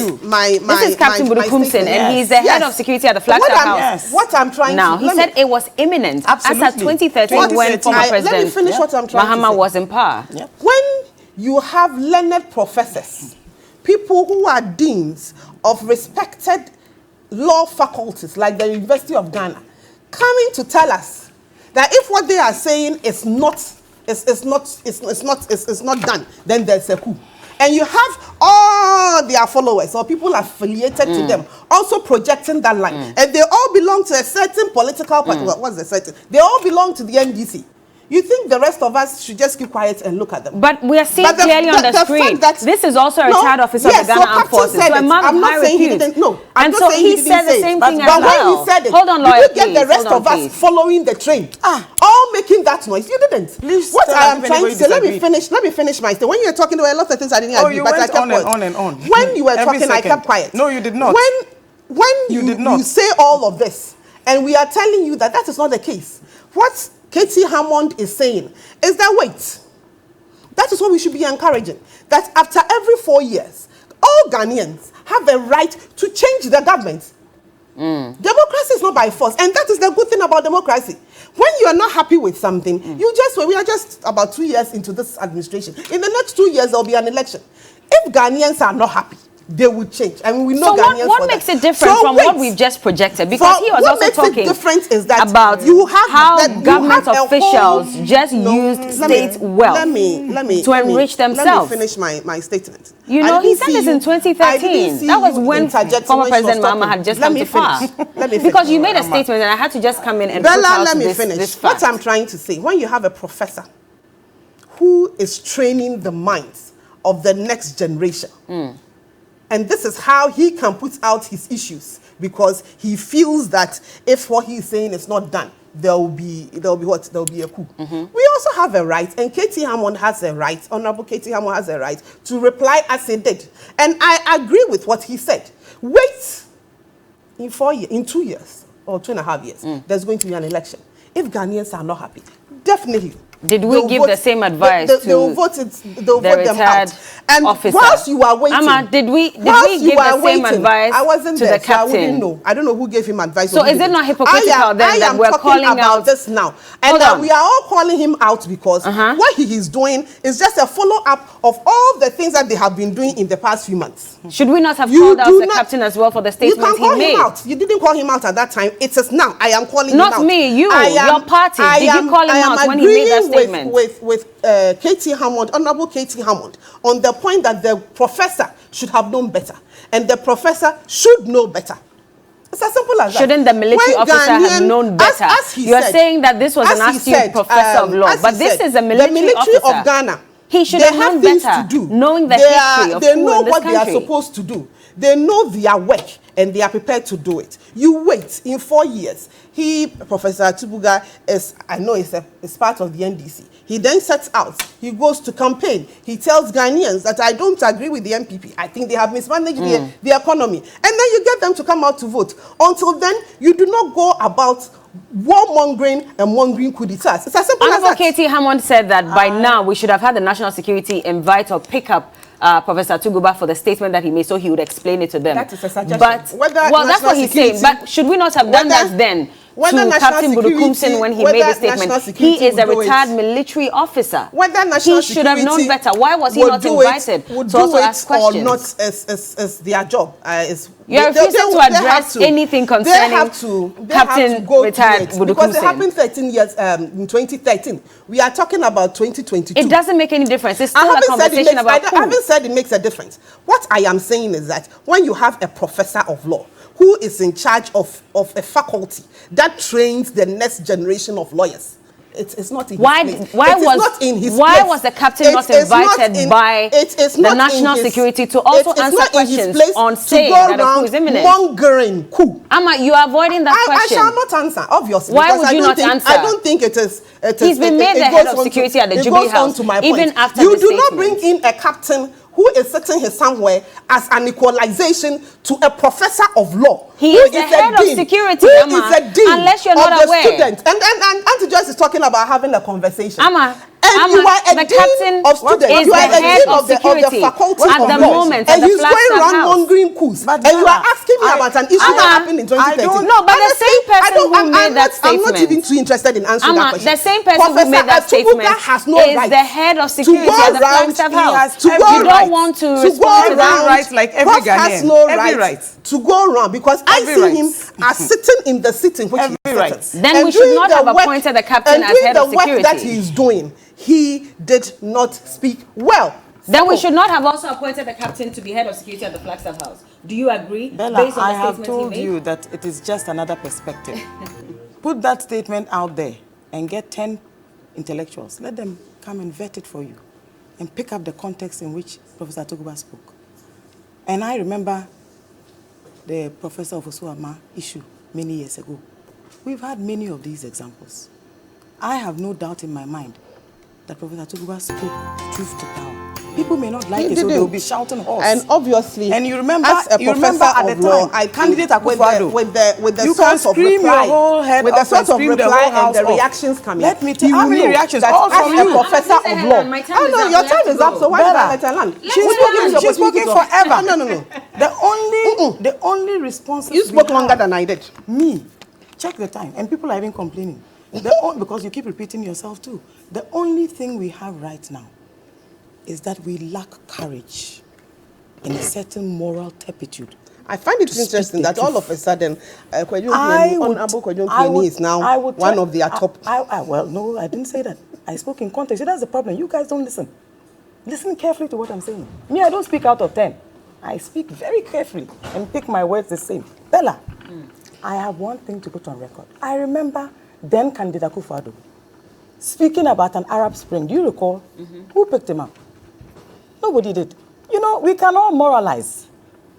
This is Captain Budukumsen, and he's the head of security at the Flagstaff House. What I'm trying now, he said it was imminent as at 2013 when former President Mahama was in power. When you have learned professors, people who are deans of respected law faculties like the University of Ghana, coming to tell us that if what they are saying is not done, then there's a coup. And you have all their followers or people affiliated to them also projecting that line. And they all belong to a certain political party. What's the certain? They all belong to the NDC. You think the rest of us should just keep quiet and look at them? But we are seeing clearly on the screen. This is also a retired officer of the Ghana Armed Forces. So a man of high repute. And so he said the same thing as well. But when he said it, hold on, lawyer, did you get the rest of us following the train? All making that noise. You didn't. Please what I am trying to say, let me finish my story. When you were talking, there were a lot of things I didn't agree, but I kept quiet. On and on. When you were talking, I kept quiet. No, you did not. When you say all of this, and we are telling you that is not the case. What Katie Hammond is saying is that, wait, that is what we should be encouraging. That after every 4 years, all Ghanaians have a right to change the government. Democracy is not by force, and that is the good thing about democracy. When you are not happy with something, we are just about 2 years into this administration. In the next 2 years, there will be an election. If Ghanaians are not happy, they will change. I mean, we know Ghanaians. So what makes it different from what we've just projected? Because he was also talking about how government officials just used state wealth to enrich themselves. Let me finish my statement. You know, he said this in 2013. That was when former President Mahama had just come to power. Because you made a statement and I had to just come in and put out this fact. What I'm trying to say, when you have a professor who is training the minds of the next generation, and this is how he can put out his issues, because he feels that if what he's saying is not done, there will be a coup. We also have a right, and Katie Hammond has a right, Honorable Katie Hammond has a right to reply as he did. And I agree with what he said. Wait, in 2 years or 2.5 years, there's going to be an election. If Ghanaians are not happy, Definitely. Did we give the same advice to they'll vote them out. And officer? Whilst you are waiting, Ama, did we give the same advice I wasn't to there, the captain? So I wouldn't know. I don't know who gave him advice. So is it not hypocritical then that we're calling out this now? And we are all calling him out because what he is doing is just a follow-up of all the things that they have been doing in the past few months. Should we not have called out the captain as well for the statement he made? You can call him out. You didn't call him out at that time. It is now. I am calling him out. Not me, you, your party. Did you call him out when he made that statement? With Katie Hammond, Honorable Katie Hammond, on the point that the professor should have known better, and the professor should know better. It's as simple as that. Shouldn't the military officer have known better? You are saying that this was an astute professor of law, but this is a military officer. The military of Ghana, he should have known better, knowing the history of they know what they are supposed to do. They know their work and they are prepared to do it. You wait in 4 years. Professor Tubuga, is part of the NDC. He then sets out. He goes to campaign. He tells Ghanaians that I don't agree with the MPP. I think they have mismanaged the economy. And then you get them to come out to vote. Until then, you do not go about warmongering and mongering coup d'etats. It's as simple as that. Katie Hammond said that by now we should have had the National Security invite or pick up Professor Tuguba for the statement that he made, so he would explain it to them. That is a suggestion. But well, that's what he's saying. But should we not have done that then to Captain Budukumsin when he made the statement? He is a retired military officer. He should have known better. Why was he not invited to also ask questions? Or not as their job. You're refusing to address anything concerning Captain retired Budukumsin. Because it happened 13 years in 2013. We are talking about 2022. It doesn't make any difference. It's still a conversation about I haven't said it makes a difference. What I am saying is that when you have a professor of law who is in charge of a faculty that trains the next generation of lawyers, it's not in his place. Why was the captain not invited by the national security to also answer questions on saying that a coup is imminent? Mongering coup. Ama, you are avoiding that question. I shall not answer, obviously. Why would you not answer? I don't think it is. He's been made the head of security at the Jubilee House, even after you do not bring in a captain who is sitting here somewhere as an equalization to a professor of law. He is the head of security, Ama, is a dean unless you're not aware. Student. And Auntie Joyce is talking about having a conversation. Ama, and you are a dean of students. You are a dean of the faculty at the moment. And he's going around mongering coups. And you are asking me about an issue that happened in 2013. No, but the same person who made that statement. I'm not even too interested in answering that question. The same person who made that statement is the head of security at the Flagstaff House. You don't want to respond to that right like every Ghanaian. Has no right to go around because I see him as sitting in the sitting which he is. Then we should not have appointed the captain as head of security. And doing the work that he is doing, he did not speak well. Then we should not have also appointed the captain to be head of security at the Flagstaff House. Do you agree? Bella, based on I the have statement told he made? you that it is just another perspective. Put that statement out there and get 10 intellectuals. Let them come and vet it for you and pick up the context in which Professor Tuguba spoke. And I remember the Professor of Osuama issue many years ago. We've had many of these examples. I have no doubt in my mind that Professor Tuguba spoke truth to power. People may not like it, so they'll be shouting horse. And obviously, and you remember at the time, I candidate Akufo-Addo, with the source of reply, with the source of reply and the reactions coming. Let me tell you how many reactions. All from you, professor of law. Oh no, your time is up. So why did I let her land? She's spoken forever. No. The only response you spoke longer than I did. Me, check the time, and people are even complaining. Because you keep repeating yourself too. The only thing we have right now is that we lack courage in a certain moral turpitude. I find it interesting that all of a sudden, Honorable Kwejon Kieni is now one of their top. Well, no, I didn't say that. I spoke in context. See, that's the problem. You guys don't listen. Listen carefully to what I'm saying. Me, I don't speak out of 10. I speak very carefully and pick my words the same. Bella, I have one thing to put on record. I remember then candidate Akufo-Addo speaking about an Arab Spring. Do you recall? Who picked him up? Nobody did. You know, we can all moralize.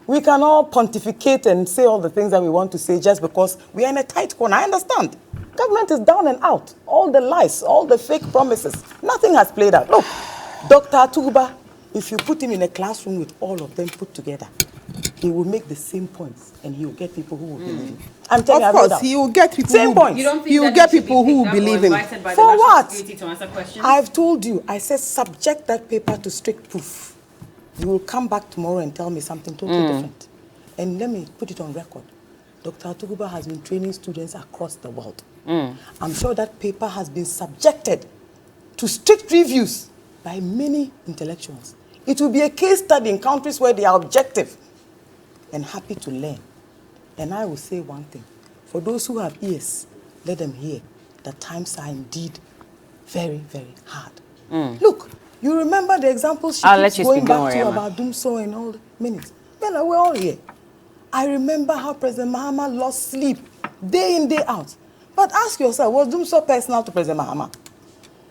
We can all pontificate and say all the things that we want to say just because we are in a tight corner. I understand. Government is down and out. All the lies, all the fake promises. Nothing has played out. Look, Dr. Tuguba, if you put him in a classroom with all of them put together, he will make the same points and he will get people who will believe him. I'm telling you, Of course, he will get people Same points. You don't think he will that get he should people be who will picked up or believe him. invited by For the National what? Security to answer questions? I've told you, I said subject that paper to strict proof. You will come back tomorrow and tell me something totally different. And let me put it on record. Dr. Atuguba has been training students across the world. I'm sure that paper has been subjected to strict reviews by many intellectuals. It will be a case study in countries where they are objective and happy to learn. And I will say one thing. For those who have ears, let them hear that times are indeed very, very hard. Look, you remember the examples she keeps going back to about Dumso and all the minutes. Bella, we're all here. I remember how President Mahama lost sleep day in, day out. But ask yourself, was Dumso personal to President Mahama?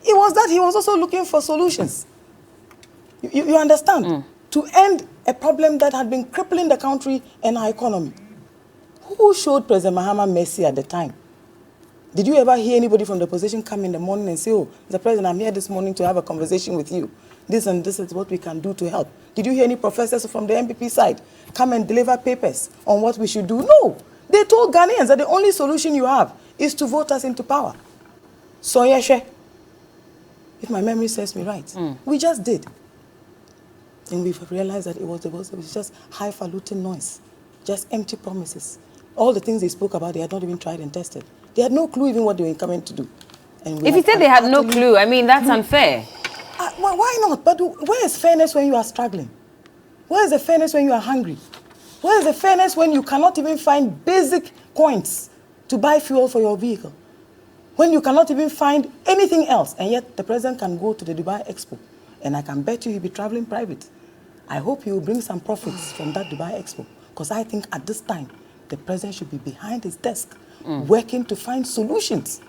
It was that he was also looking for solutions. You understand? To end a problem that had been crippling the country and our economy. Who showed President Mahama mercy at the time? Did you ever hear anybody from the opposition come in the morning and say, oh, Mr. President, I'm here this morning to have a conversation with you. This and this is what we can do to help. Did you hear any professors from the MPP side come and deliver papers on what we should do? No. They told Ghanaians that the only solution you have is to vote us into power. So, Yeshe, if my memory serves me right, we just did. And we've realized that it was just highfalutin noise, just empty promises. All the things they spoke about, they had not even tried and tested. They had no clue even what they were coming to do. And if you said they had no clue, I mean, that's unfair. Well, why not? But where is fairness when you are struggling? Where is the fairness when you are hungry? Where is the fairness when you cannot even find basic coins to buy fuel for your vehicle? When you cannot even find anything else, and yet the president can go to the Dubai Expo, and I can bet you he'll be traveling private. I hope he will bring some profits from that Dubai Expo, because I think at this time, the president should be behind his desk, working to find solutions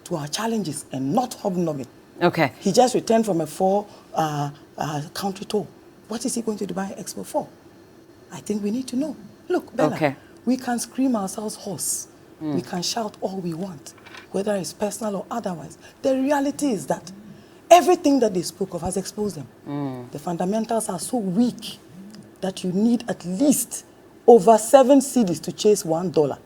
to our challenges and not hobnobbing. Okay. He just returned from a four-country tour. What is he going to Dubai Expo for? I think we need to know. Look, Bella, we can scream ourselves hoarse. We can shout all we want, whether it's personal or otherwise. The reality is that everything that they spoke of has exposed them. The fundamentals are so weak that you need at least over 7 cedis to chase $1.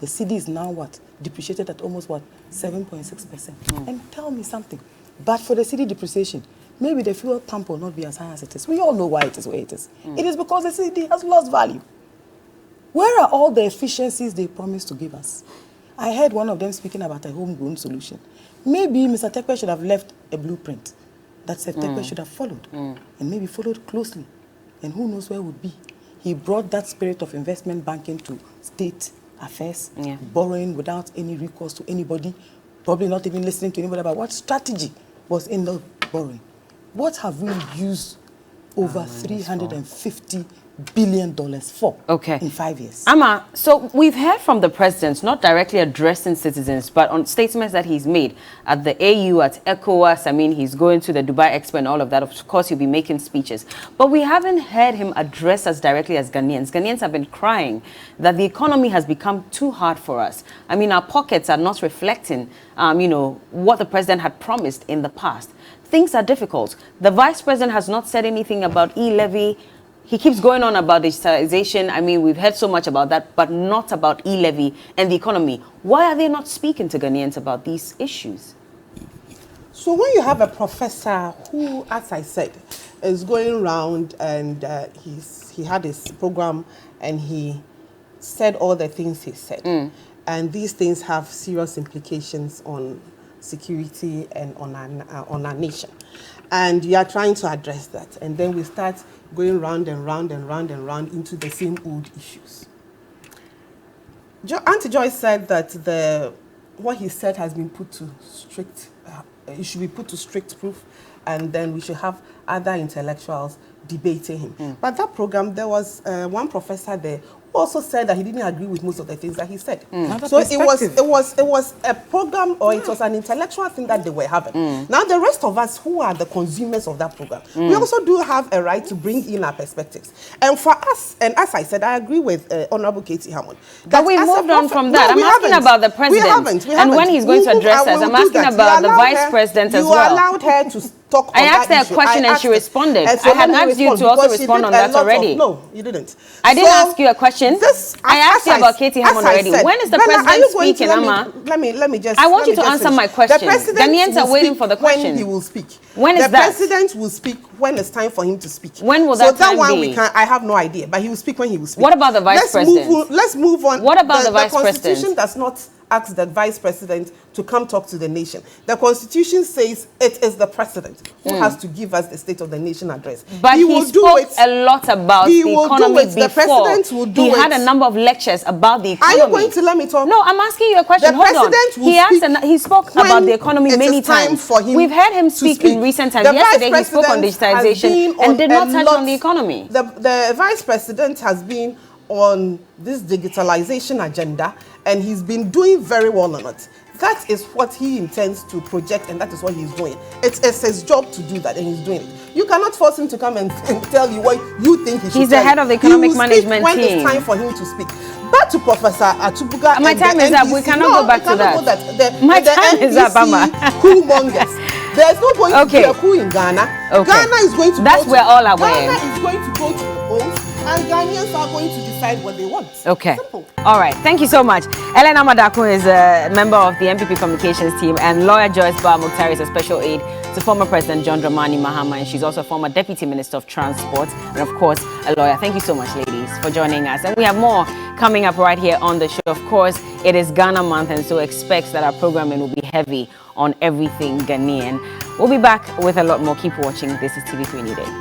The cedi is now what? Depreciated at almost what? 7.6%. And tell me something. But for the cedi depreciation, maybe the fuel pump will not be as high as it is. We all know why it is where it is. It is because the cedi has lost value. Where are all the efficiencies they promised to give us? I heard one of them speaking about a homegrown solution. Maybe Mr. Tekwe should have left a blueprint that Sir Tekwe should have followed, and maybe followed closely. And who knows where it would be. He brought that spirit of investment banking to state affairs, borrowing without any recourse to anybody, probably not even listening to anybody about what strategy was in the borrowing. What have we used over $350 billion for in 5 years? Amma, so we've heard from the president, not directly addressing citizens, but on statements that he's made at the AU, at ECOWAS. I mean, he's going to the Dubai Expo and all of that. Of course, he'll be making speeches. But we haven't heard him address us directly as Ghanaians. Ghanaians have been crying that the economy has become too hard for us. I mean, our pockets are not reflecting, you know, what the president had promised in the past. Things are difficult. The vice president has not said anything about e-levy. He keeps going on about digitalization. I mean, we've heard so much about that, but not about e-levy and the economy. Why are they not speaking to Ghanaians about these issues? So when you have a professor who, as I said, is going around and he had his program and he said all the things he said, and these things have serious implications on security and on our nation. And you are trying to address that. And then we start going round and round and round and round into the same old issues. Auntie Joyce said that what he said has been put to strict, it should be put to strict proof, and then we should have other intellectuals debating him. But that program, there was one professor there who also said that he didn't agree with most of the things that he said. So it was a program, or it was an intellectual thing that they were having. Now the rest of us who are the consumers of that program, we also do have a right to bring in our perspectives. And for us, and as I said, I agree with Honorable Katie Hammond. But we moved on from that. No, I'm asking about the president. And when he's going to address us, I'm asking about the vice president as well. You allowed her to talk on I asked her a question and she responded. I had asked asked you to also because she respond did on a that lot of- already. No, you didn't. I didn't So, ask you a question. this- I asked you about Katie Hammond already. When is the president speaking, Amma? Let me just. I want let you me to just answer finish. my question. The president Ghanaians are will waiting speak for the question. When he will speak. When is the that? president will speak when it's time for him to speak. When will so that time one be? I have no idea, but he will speak when he will speak. What about the vice president? Let's move on. What about the vice The Constitution president? does not ask the vice president to come talk to the nation. The Constitution says it is the president who has to give us the State of the Nation address. But he will do spoke it. a lot about He the will do economy it. The before. president will do he had it. a number of lectures about the Are economy. you going to let me talk? No, I'm asking you a question. The Hold on. president will He asked speak and he spoke when about the economy it many is time times. for him We've heard him to speak in recent times. The Yesterday vice he spoke on president has digitization been and on did not a touch lot- on the economy. The vice president has been on this digitalization agenda, and he's been doing very well on it. That is what he intends to project, and that is what he's doing. It's his job to do that, and he's doing it. You cannot force him to come and tell you what you think he should He's the tell head you. of the economic He will management speak when team. it's time for him to speak. Back to Professor Atubuga. My and time the is up. We NDC. cannot No, go back we to cannot that. go that. My the time is up, Amma. coup mongers. There's no going to be Okay. a coup in Ghana. Okay. Ghana is going to That's go we're to, all aware. Ghana is going to go to the polls, and Ghanaians are going to decide what they want. Okay. Simple. All right. Thank you so much. Ellen Amadako is a member of the MPP communications team, and lawyer Joyce Bar Mukhtar is a special aide to former President John Dramani Mahama, and she's also a former Deputy Minister of Transport, and of course, a lawyer. Thank you so much, ladies, for joining us. And we have more coming up right here on the show. Of course, it is Ghana month, and so expect that our programming will be heavy on everything Ghanaian. We'll be back with a lot more. Keep watching. This is TV3 Newday.